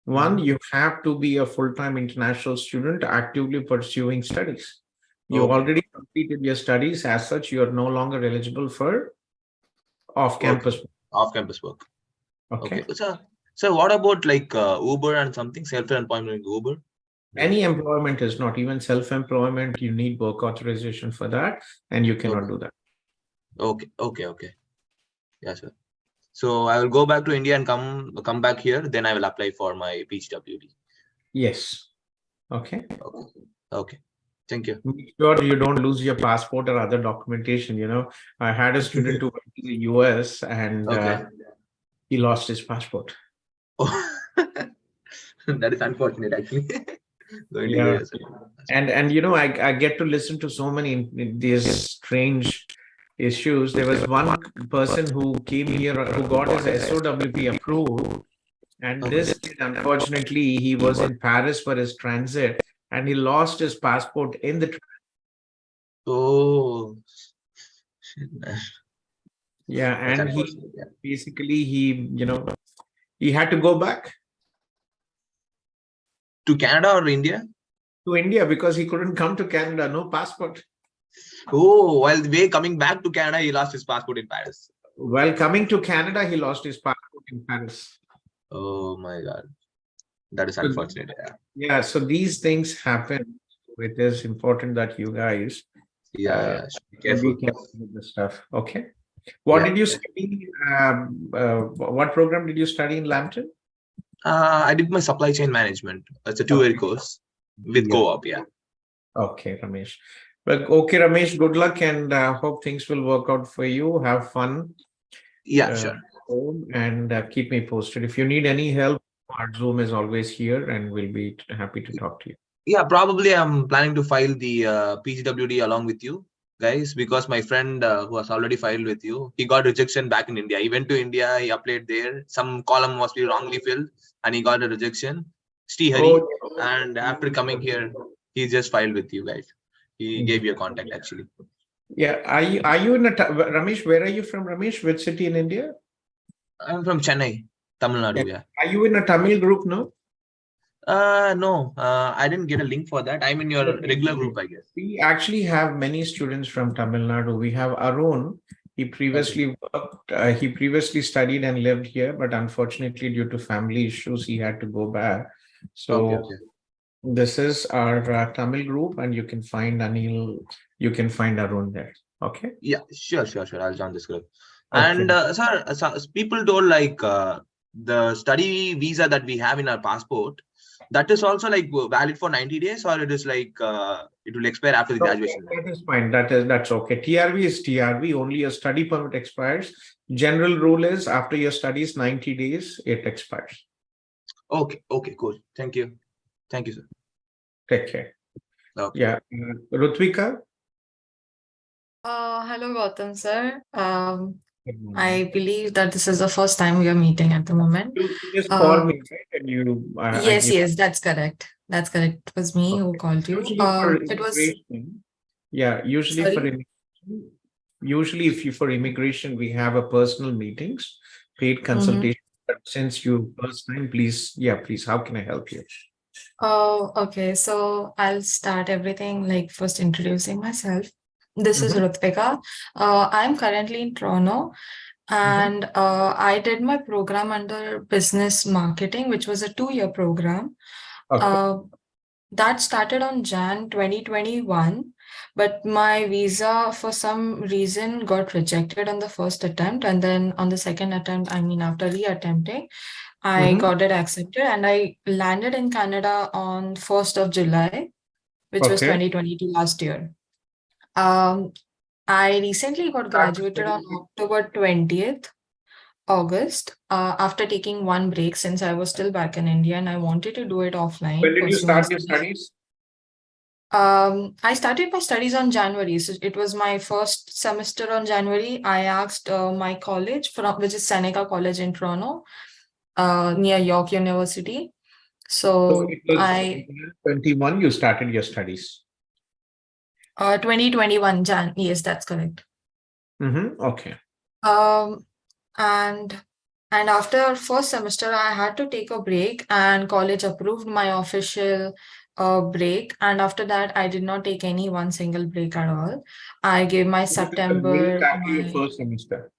one, you have to be a full-time international student actively pursuing studies. You Okay. already completed your studies. As such, you are no longer eligible for off-campus. Off-campus work. Okay. So what about like Uber and something, self-employment Uber? Any employment is not, even self-employment. You need work authorization for that, and you cannot do that. Okay. Yeah, sir. So I will go back to India and come back here. Then I will apply for my PGWD. Yes. Okay. Okay. Thank you. Make sure you don't lose your passport or other documentation. I had a student who went to the US and he lost his passport. Oh, that is unfortunate, actually. Going to Yeah. US. And I get to listen to so many these strange issues. There was one person who came here who got his SOWP approved, and this kid, unfortunately, he was in Paris for his transit and he lost his passport in the Oh, shit, man. yeah, That's and he unfortunate, yeah. basically he had to go back To Canada or India? to India because he couldn't come to Canada, no passport. Oh, while the way coming back to Canada, he lost his passport in Paris. While coming to Canada, he lost his passport in Paris. Oh my God. That is So, unfortunate. Yeah. yeah, so these things happen. It is important that you guys Yeah. Be be careful. careful with the stuff. Okay. What did you study? What program did you study in Lambton? I did my supply chain management. It's a 2-year course with co-op. Yeah. Okay, Ramesh. But okay, Ramesh, good luck and hope things will work out for you. Have fun. Yeah, sure. And keep me posted. If you need any help, our Zoom is always here and we'll be happy to talk to you. Yeah, probably I'm planning to file the PGWD along with you guys, because my friend who has already filed with you, he got rejection back in India. He went to India, he applied there. Some column must be wrongly filled and he got a rejection. Hari. And after coming here, he just filed with you guys. He gave you a contact actually. Yeah. Are you in Ramesh, where are you from, Ramesh? Which city in India? I'm from Chennai, Tamil Nadu. Yeah. Are you in a Tamil group now? No, I didn't get a link for that. I'm in your regular group, I guess. We actually have many students from Tamil Nadu. We have Arun. He previously worked, he previously studied and lived here, but unfortunately, due to family issues, he had to go back. So Okay. this is our Tamil group, and you can find Anil, you can find Arun there. Okay. Yeah, sure. I'll join this group. Okay. And sir, people told like the study visa that we have in our passport, that is also like valid for 90 days, or it is like it will expire after the No, graduation. that is fine. That's okay. TRV is TRV. Only a study permit expires. General rule is after your studies 90 days, it expires. Okay, cool. Thank you, sir. Take care. Okay. Yeah. Rutvika. Hello, Gautham sir. Good morning. I believe that this is the first time we are meeting at the moment. You just Uh, called me, right? And you, I Yes, gave- yes, that's correct. That's correct. It was me who Okay. called you. Usually for It was, immigration, yeah, usually for sorry? immigration, usually if you for immigration, we have a personal meetings, paid Mm-hmm. consultation. But since you first time, please, please, how can I help you? Oh, okay. So I'll start everything like first introducing myself. This is Mhm. Rutvika. I'm currently in Toronto, and I did my program under business marketing, which was a 2-year program. Okay. That started on Jan 2021, but my visa for some reason got rejected on the first attempt, and then on the second attempt, I mean after reattempting, I Mhm. got it accepted, and I landed in Canada on 1st of July, which was Okay. 2022 last year. I recently got graduated on October 20th. August, after taking one break since I was still back in India and I wanted to do it offline, When did you pursue my start your studies. studies? I started my studies on January. So it was my first semester on January. I asked my college, which is Seneca College in Toronto, near York University. So So it was I 21, you started your studies. 2021 Jan. Yes, that's correct. Okay. Um, and after first semester, I had to take a break, and college approved my official break. And after that, I did not take any one single break at all. I gave my So this is the break September, after your my first semester.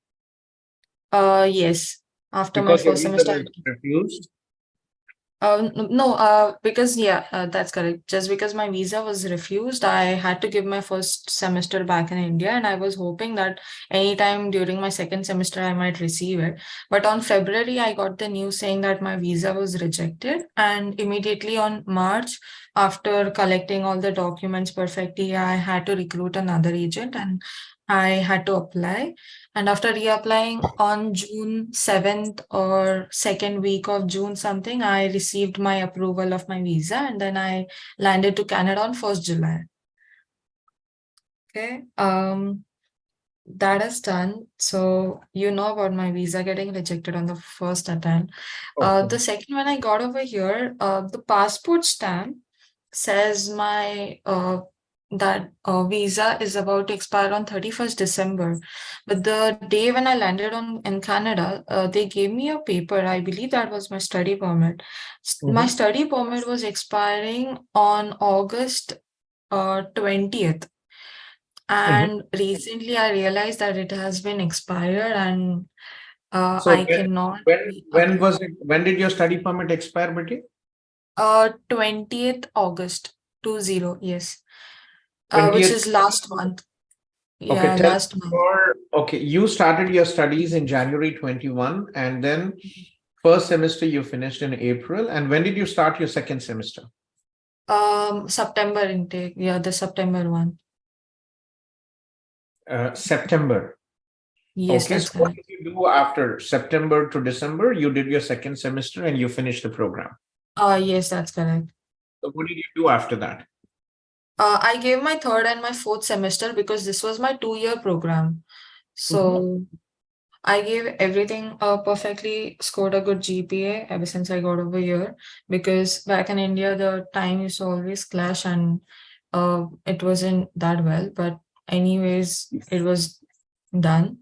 yes, after my Because your first visa semester. was refused. No, because that's correct. Just because my visa was refused, I had to give my first semester back in India, and I was hoping that anytime during my second semester I might receive it. But on February, I got the news saying that my visa was rejected, and immediately on March, after collecting all the documents perfectly, I had to recruit another agent, and I had to apply. And after reapplying on June 7th or second week of June something, I received my approval of my visa, and then I landed to Canada on 1st July. Okay. That is done. So you know about my visa getting rejected on the first attempt. Okay. The second one I got over here, the passport stamp says my that visa is about to expire on 31st December. But the day when I landed in Canada, they gave me a paper. I believe that was my study permit. My study permit was expiring on August 20th. And recently I realized that it has been expired, and So I cannot when was it? When did your study permit expire, Betty? 20th August 20, yes. 20th. Which is last month. Okay, Yeah, tell last month. okay, you started your studies in January 21, and then first semester you finished in April. And when did you start your second semester? September intake. Yeah, the September one. September. Yes, Okay, that's so what correct. did you do after September to December? You did your second semester and you finished the program. Yes, that's correct. So what did you do after that? I gave my third and my fourth semester because this was my 2-year program. So I gave everything perfectly, scored a good GPA ever since I got over here, because back in India, the time used to always clash, and it wasn't that well. But anyways, it was done.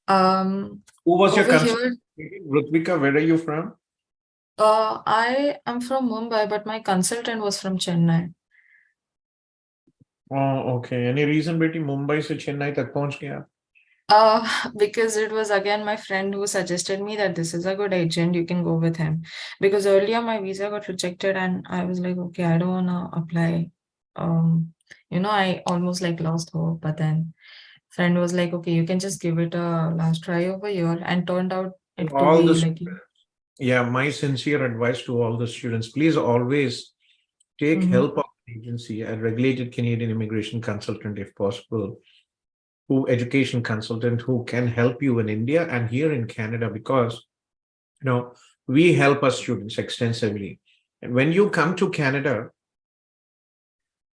Who was your Over consultant? here, Rutvika, where are you from? I am from Mumbai, but my consultant was from Chennai. Oh, okay. Any reason बेटी मुंबई से चेन्नई तक पहुंच गया? Because it was again my friend who suggested me that this is a good agent, you can go with him. Because earlier my visa got rejected and I was like, okay, I don't wanna apply. I almost like lost hope, but then friend was like, okay, you can just give it a last try over here, and turned out it to All be the like, Yeah, my sincere advice to all the students, please always take Mhm. help of an agency, a regulated Canadian immigration consultant, if possible, who education consultant who can help you in India and here in Canada, because we help our students extensively. And when you come to Canada,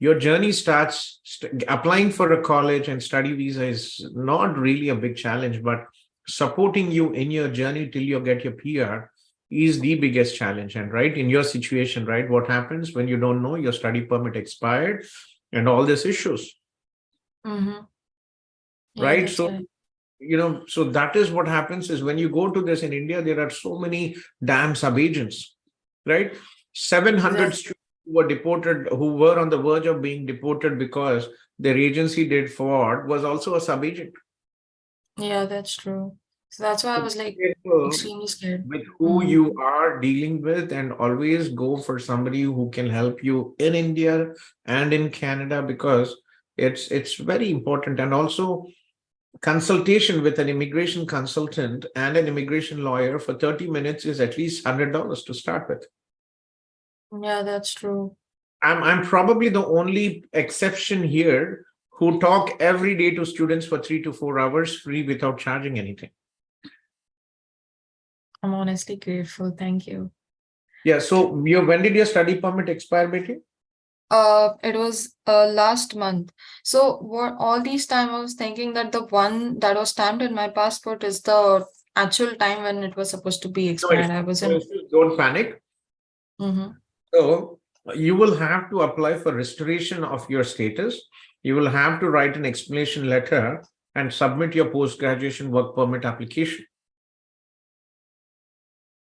your journey starts applying for a college and study visa is not really a big challenge, but supporting you in your journey till you get your PR is the biggest challenge. And right in your situation, right, what happens when you don't know your study permit expired and all these issues, Yeah, right? that's So right. so that is what happens is when you go to this in India, there are so many damn sub-agents, right? 700 Exactly. students who were deported, who were on the verge of being deported because their agency did fraud, was also a sub-agent. Yeah, that's true. So that's why I So was be like careful extremely scared. with who Mm-hmm. you are dealing with, and always go for somebody who can help you in India and in Canada, because it's very important. And also, consultation with an immigration consultant and an immigration lawyer for 30 minutes is at least $100 to start with. Yeah, that's true. I'm probably the only exception here who talk every day to students for 3 to 4 hours free without charging anything. I'm honestly grateful. Thank you. Yeah. So when did your study permit expire, Betty? It was last month. So what all these time I was thinking that the one that was stamped in my passport is the actual time when it was supposed to be No expired. I issues. No wasn't. issues. Don't panic. Mm-hmm. So you will have to apply for restoration of your status. You will have to write an explanation letter and submit your post-graduation work permit application.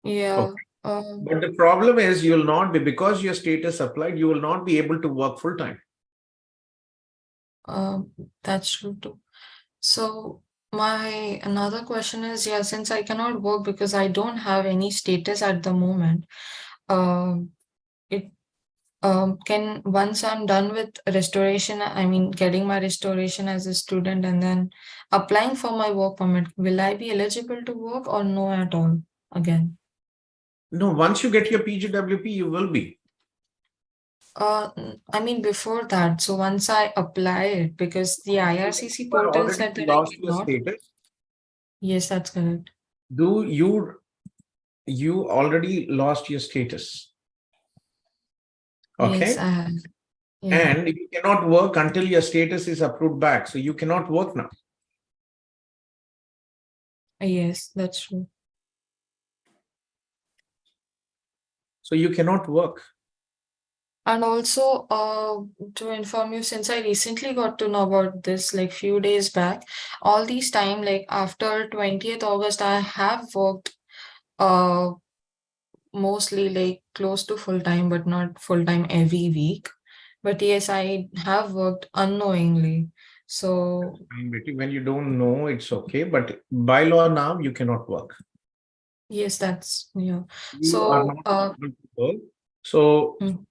Yeah. Okay. But the problem is you will not be, because your status applied, you will not be able to work full time. That's true too. So my another question is, yeah, since I cannot work because I don't have any status at the moment, it can once I'm done with restoration, I mean getting my restoration as a student and then applying for my work permit, will I be eligible to work or no at all again? No, once you get your PGWP, you will be. I mean before that, so once I apply it, because the IRCC You are portal already said that I lost your cannot. status. Yes, that's correct. Do you already lost your status? Yes, Okay. I have. Yeah. And you cannot work until your status is approved back. So you cannot work now. Yes, that's true. So you cannot work. And also, to inform you, since I recently got to know about this like few days back, all these time, like after 20th August, I have worked uh mostly like close to full time, but not full time every week. But yes, I have worked unknowingly. So When you don't know, it's okay. But by law now, you cannot work. yes, that's yeah. You are So not able to work. So mm,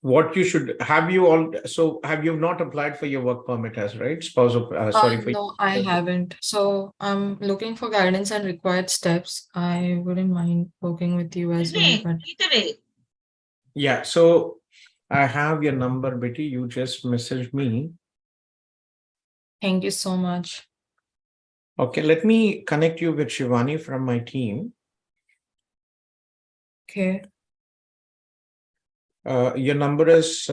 what you should have you all so have you not applied for your work permit as right spousal sorry for no, I haven't. So I'm looking for guidance and required steps. I wouldn't mind working with you as well, but yeah, so I have your number, Betty. You just message me. thank you so much. Okay, let me connect you with Shivani from my team. Okay. Your number is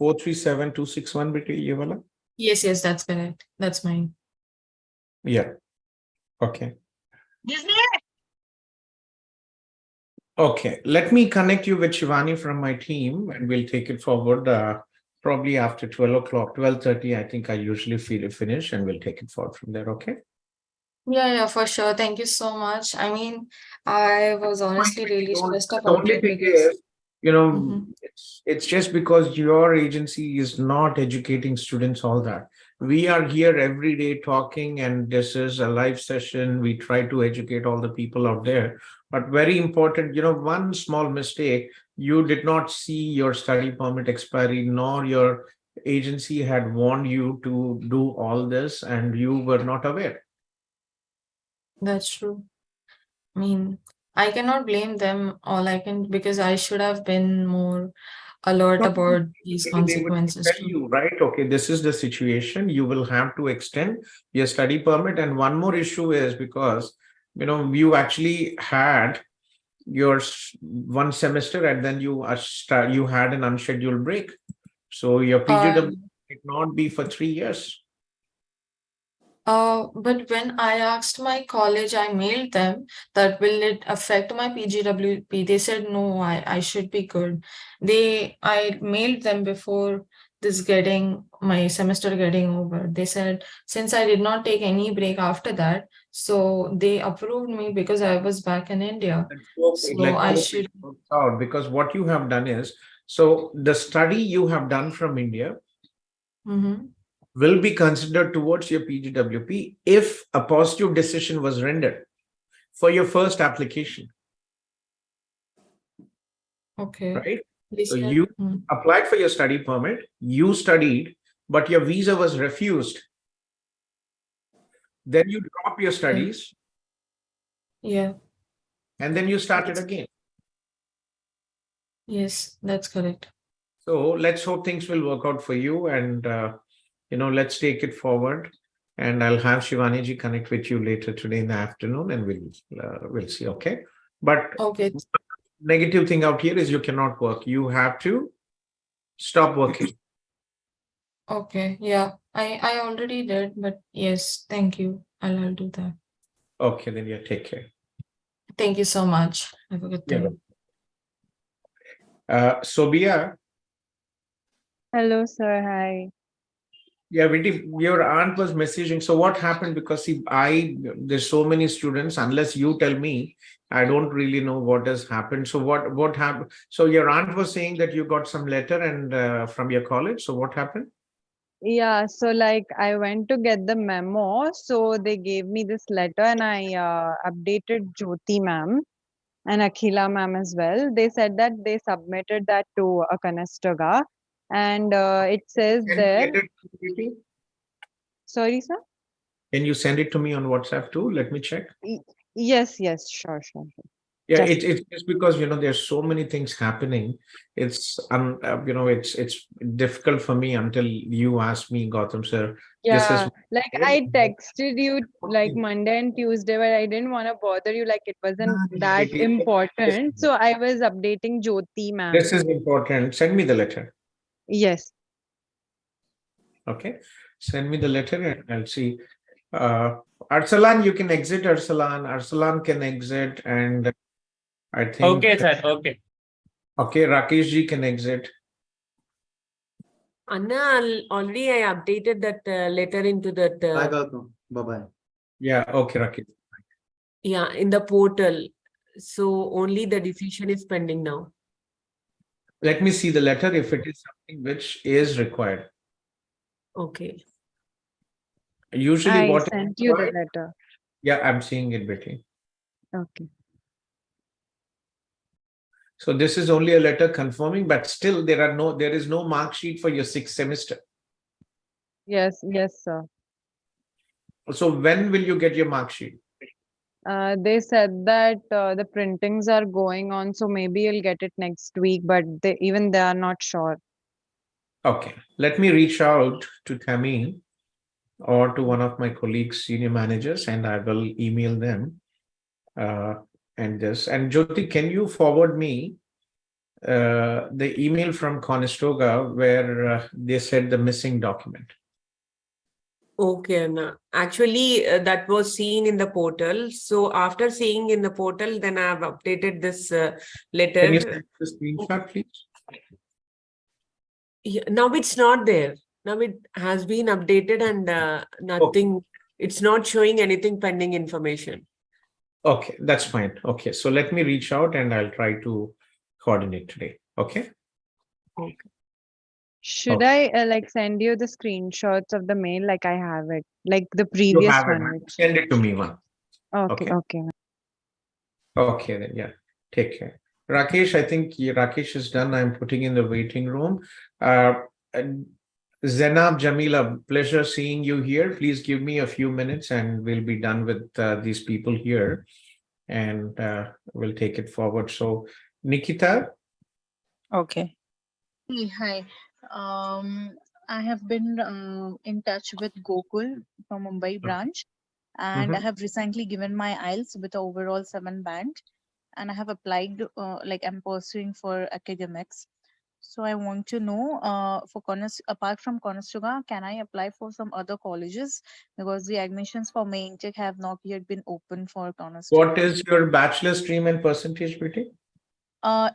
437-261, Betty. You wanna? Yes, yes, that's correct. That's mine. Yeah. Okay. Okay, let me connect you with Shivani from my team and we'll take it forward probably after 12 o'clock, 12:30. I think I usually finish and we'll take it forward from there. Okay. Yeah, for sure. Thank you so much. I mean, I was honestly really stressed The about only it thing because is, Mhm. it's just because your agency is not educating students, all that. We are here every day talking, and this is a live session. We try to educate all the people out there. But very important, one small mistake, you did not see your study permit expiry, nor your agency had warned you to do all this, and you were not aware. That's true. I mean, I cannot blame them. All I can, because I should have been more alert Not about these maybe they would consequences tell too. you, right? Okay, this is the situation. You will have to extend your study permit. And one more issue is because, you actually had your one semester, and then you you had an unscheduled break. So your PGW might not be for 3 years. But when I asked my college, I mailed them that will it affect my PGWP? They said no, I should be good. I mailed them before my semester getting over. They said since I did not take any break after that, so they approved me because I was back in India. So I should. It works out, because what you have done is, so the study you have done from India Mhm. will be considered towards your PGWP if a positive decision was rendered for your first application, Okay. right? They So said, you applied for your study permit, you studied, but your visa was refused. Then you drop your studies, yeah, and then you started again. yes, that's correct. So let's hope things will work out for you, and let's take it forward. And I'll have Shivani ji connect with you later today in the afternoon, and we'll see. Okay, but Okay. negative thing out here is you cannot work. You have to stop working. Okay, yeah, I already did, but yes, thank you. I'll do that. Okay, then yeah, take care. Thank you so much. Have a good Yeah. day. Sobia, Hello, sir. Hi. yeah, Vinti, your aunt was messaging. So what happened? Because see, there's so many students. Unless you tell me, I don't really know what has happened. So what happened? So your aunt was saying that you got some letter and from your college. So what happened? Yeah, so like I went to get the memo, so they gave me this letter and I updated Jyoti ma'am and Akhila ma'am as well. They said that they submitted that to a Conestoga and it says Can you there, get it immediately? sorry sir? Can you send it to me on WhatsApp too? Let me check. Yes, sure. Yeah, Just- it's just because there's so many things happening. It's it's difficult for me until you ask me, Gautham sir. This is Yeah, like I texted you like Monday and Tuesday, but I didn't want to bother you, like it wasn't that important. So I was updating Jyoti ma'am. This is important. Send me the letter. Yes. Okay, send me the letter and I'll see. Arsalan, you can exit. Arsalan can exit, and I think. Okay, sir. Okay. Okay, Rakesh ji can exit. Anna, already I updated that letter into that. Bye, Gautam. Bye-bye. Yeah, okay, Rakesh. Yeah, in the portal. So only the decision is pending now. Let me see the letter if it is something which is required. Okay. Usually I what is sent you the required- letter. Yeah, I'm seeing it, Betty. Okay. So this is only a letter confirming, but still there is no mark sheet for your 6th semester. Yes, sir. So when will you get your mark sheet? They said that the printings are going on, so maybe you'll get it next week, but they are not sure. Okay, let me reach out to Tammy or to one of my colleagues, senior managers, and I will email them. And Jyoti, can you forward me the email from Conestoga where they said the missing document? Okay, Anna. Actually, that was seen in the portal. So after seeing in the portal, then I have updated this letter. Can you send the screenshot, please? Yeah, now it's not there. Now it has been updated and nothing. It's not showing anything pending information. Okay, that's fine. Okay, so let me reach out and I'll try to coordinate today. Okay. Okay. Should Okay. I like send you the screenshots of the mail like I have it, like the You previous have one? it. Send it to me one. Okay, Okay. okay. Okay, then yeah. Take care. Rakesh, I think Rakesh is done. I'm putting in the waiting room. And Zainab Jamila, pleasure seeing you here. Please give me a few minutes and we'll be done with these people here and we'll take it forward. So, Nikita, Okay. Hey, hi. I have been in touch with Gokul from Mumbai branch, and I mhm. have recently given my IELTS with overall 7 band, and I have applied like I'm pursuing for academics. So I want to know for apart from Conestoga, can I apply for some other colleges because the admissions for main intake have not yet been open for What Conestoga. is your bachelor stream and percentage, Pretty?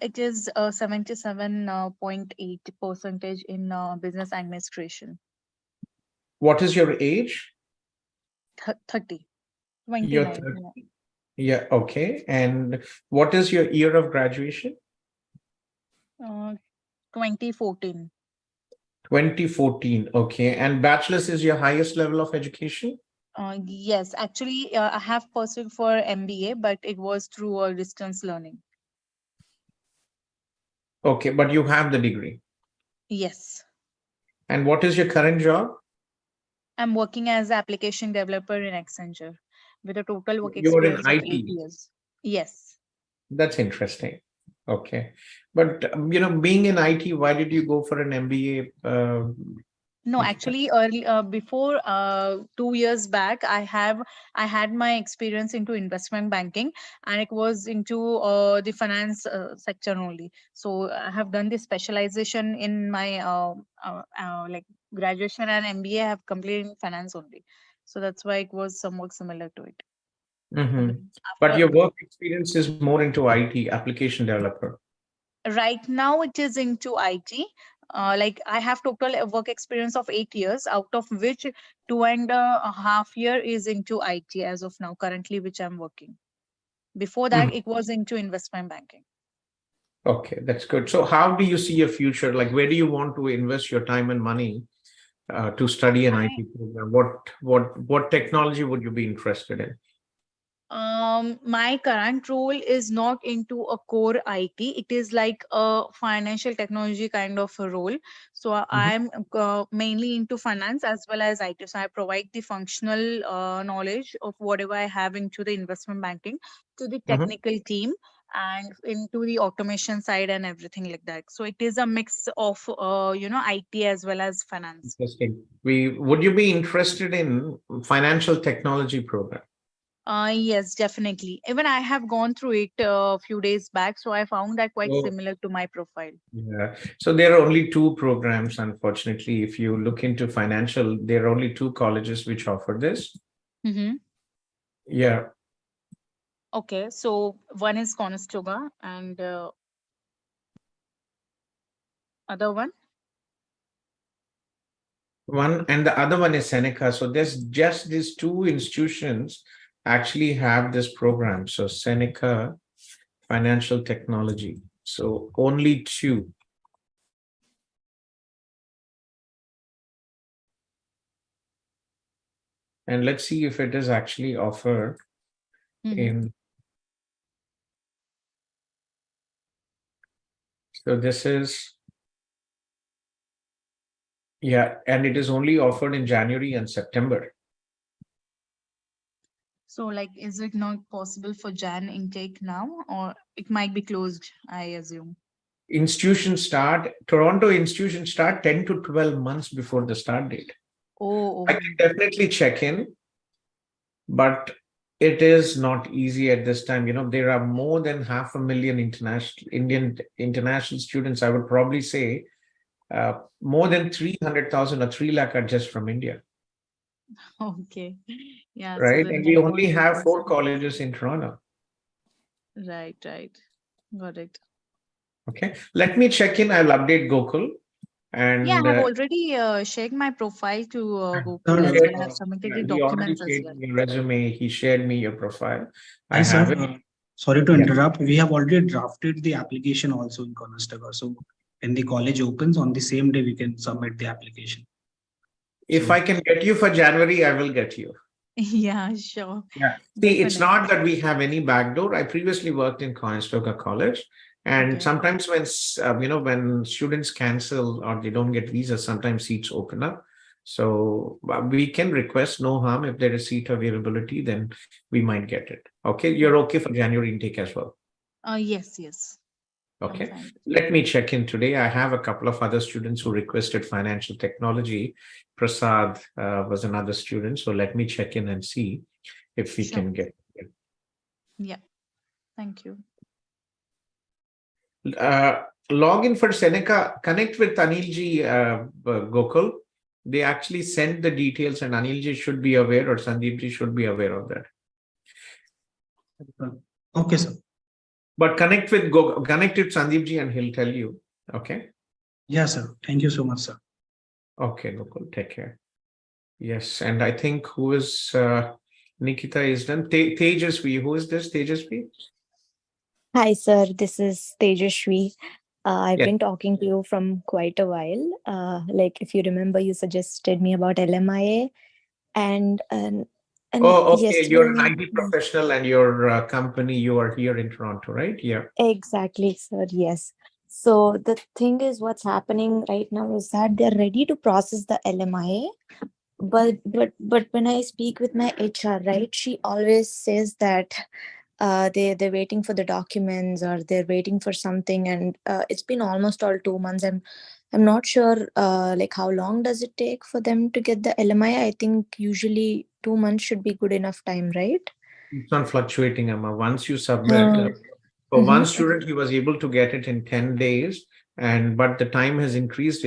It is 77.8 percentage in business administration. What is your age? 30, You're 29. 30. Yeah. Yeah, okay. And what is your year of graduation? 2014. 2014. Okay. And bachelor's is your highest level of education? Yes, actually, I have pursued for MBA, but it was through a distance learning. Okay, but you have the degree. Yes, And what is your current job? I'm working as application developer in Accenture with a total work You're in experience of 8 IT. years. Yes. That's interesting. Okay. But, being in IT, why did you go for an MBA? No, Nikita? actually, before 2 years back, I had my experience into investment banking, and it was into the finance sector only. So I have done this specialization in my like graduation and MBA. I have completed in finance only. So that's why it was somewhat similar to it. And Mhm. then But your after work experience is more into IT, application developer. right now, it is into IT. Like I have total work experience of 8 years, out of which 2.5 year is into IT as of now, currently, which I'm working. Before that, Mhm. it was into investment banking. Okay, that's good. So how do you see your future? Like, where do you want to invest your time and money to study an I IT program? What technology would you be interested in? My current role is not into a core IT. It is like a financial technology kind of a role. So Mhm. I'm mainly into finance as well as IT. So I provide the functional knowledge of whatever I have into the investment banking to the Mhm. technical team and into the automation side and everything like that. So it is a mix of IT as well as finance. Interesting. Would you be interested in financial technology program? Yes, definitely. Even I have gone through it a few days back, so I found that quite Oh, similar to my profile. yeah. So there are only two programs, unfortunately. If you look into financial, there are only two colleges which offer this. Mm-hmm. Yeah. Okay, so one is Conestoga and other one. One and the other one is Seneca. So there's just these two institutions actually have this program. So Seneca Financial Technology. So only two. And let's see if it is actually offered Mm-hmm. in. So this is, yeah, and it is only offered in January and September. So, like, is it not possible for Jan intake now, or it might be closed, I assume? Toronto institutions start 10 to 12 months before the start date. Oh, I can definitely check in, but it is not easy at this time. There are more than 500,000 international students. I would probably say more than 300,000 or 3 lakh are just from India, okay. Yeah, so right? then And that we won't only be have 4 possible. colleges in Toronto. Right, right. Got it. Okay, let me check in. I'll update Gokul. Yeah, And I have already shared my profile to Gokul he as shared, well. I have submitted the he already documents as shared well. me your resume. He shared me your profile. I Hi, sir. have it. Sorry to Yeah. interrupt. We have already drafted the application also in Conestoga. So when the college opens, on the same day we can submit the application. If So- I can get you for January, I will get you. Yeah, sure. Yeah. See, it's Definitely. not that we have any backdoor. I previously worked in Conestoga College, and Okay. sometimes when when students cancel or they don't get visas, sometimes seats open up. So we can request, no harm, if there is seat availability, then we might get it. Okay, you're okay for January intake as well. Yes, yes. I'm Okay. fine. Let me check in today. I have a couple of other students who requested financial technology. Prasad was another student. So let me check in and see if we Sure. can get it. Yeah. Thank you. Log in for Seneca, connect with Anilji Gokul. They actually sent the details, and Anilji should be aware, or Sandeepji should be aware of that. Okay, sir. But connect with Sandeepji and he'll tell you. Okay. Yeah, sir. Thank you so much, sir. Okay, Gokul, take care. Yes, and I think who is Nikita is done. Tejasvi, who is this? Tejasvi? Hi, sir. This is Tejashwi. I've Yes. been talking to you from quite a while. Like, if you remember, you suggested me about LMIA, and Oh, okay. yesterday, You're an IT professional, and your company, you are here in Toronto, right? Yeah. exactly, sir. Yes. So the thing is, what's happening right now is that they're ready to process the LMIA, but when I speak with my HR, right, she always says that they're waiting for the documents, or they're waiting for something, and it's been almost all 2 months. I'm not sure like how long does it take for them to get the LMI. I think usually 2 months should be good enough time, right? It's not fluctuating, Amma. Once you submit, for one student, he was able to get it in 10 days, but the time has increased.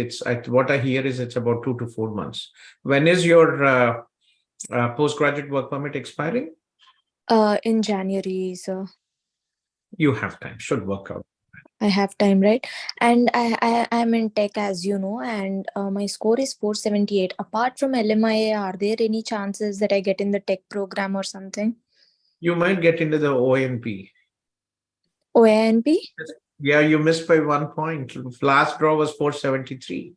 What I hear is it's about 2 to 4 months. When is your postgraduate work permit expiring? In January, so You have time, should work out. I have time, right? And I'm in tech, as you know, and my score is 478. Apart from LMIA, are there any chances that I get in the tech program or something? You might get into the ONP. OANP? Yeah, you missed by 1 point. Last draw was 473.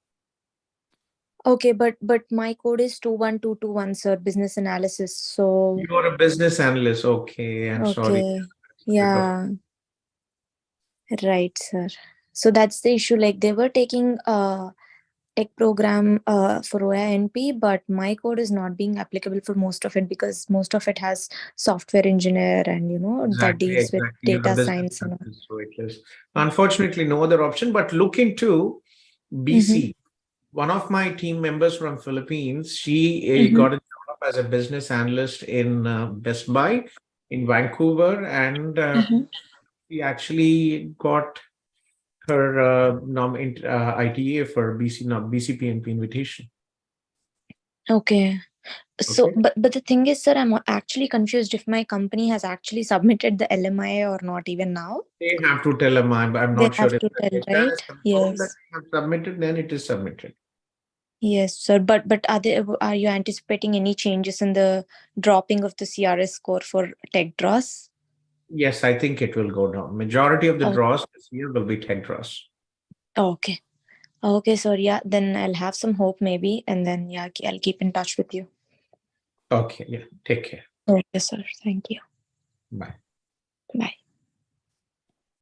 Okay, but my code is 21221, sir, business analysis. So You're a business analyst. Okay, I'm sorry. okay, yeah, right, sir. So that's the issue. Like, they were taking tech program for OANP, but my code is not being applicable for most of it, because most of it has software engineer and that deals with You're a data business science and all. analyst, so it is unfortunately no other option. But look into BC. One of my team members from Philippines, she got a job as a business analyst in Best Buy in Vancouver, and she actually got her ITA for BCPNP invitation. Okay. So, Okay. but the thing is, sir, I'm actually confused if my company has actually submitted the LMIA or not even now. They have to tell them. I'm They not have sure if to that tell, is that right? is confirmed Yes. that they have submitted, then it is submitted. Yes, sir. But are you anticipating any changes in the dropping of the CRS score for tech draws? Yes, I think it will go down. Majority of the Oh. draws this year will be tech draws. Okay. Okay, sir. Yeah, then I'll have some hope maybe, and then yeah, I'll keep in touch with you. Okay, yeah. Take care. Okay, sir. Thank you. Bye. Bye.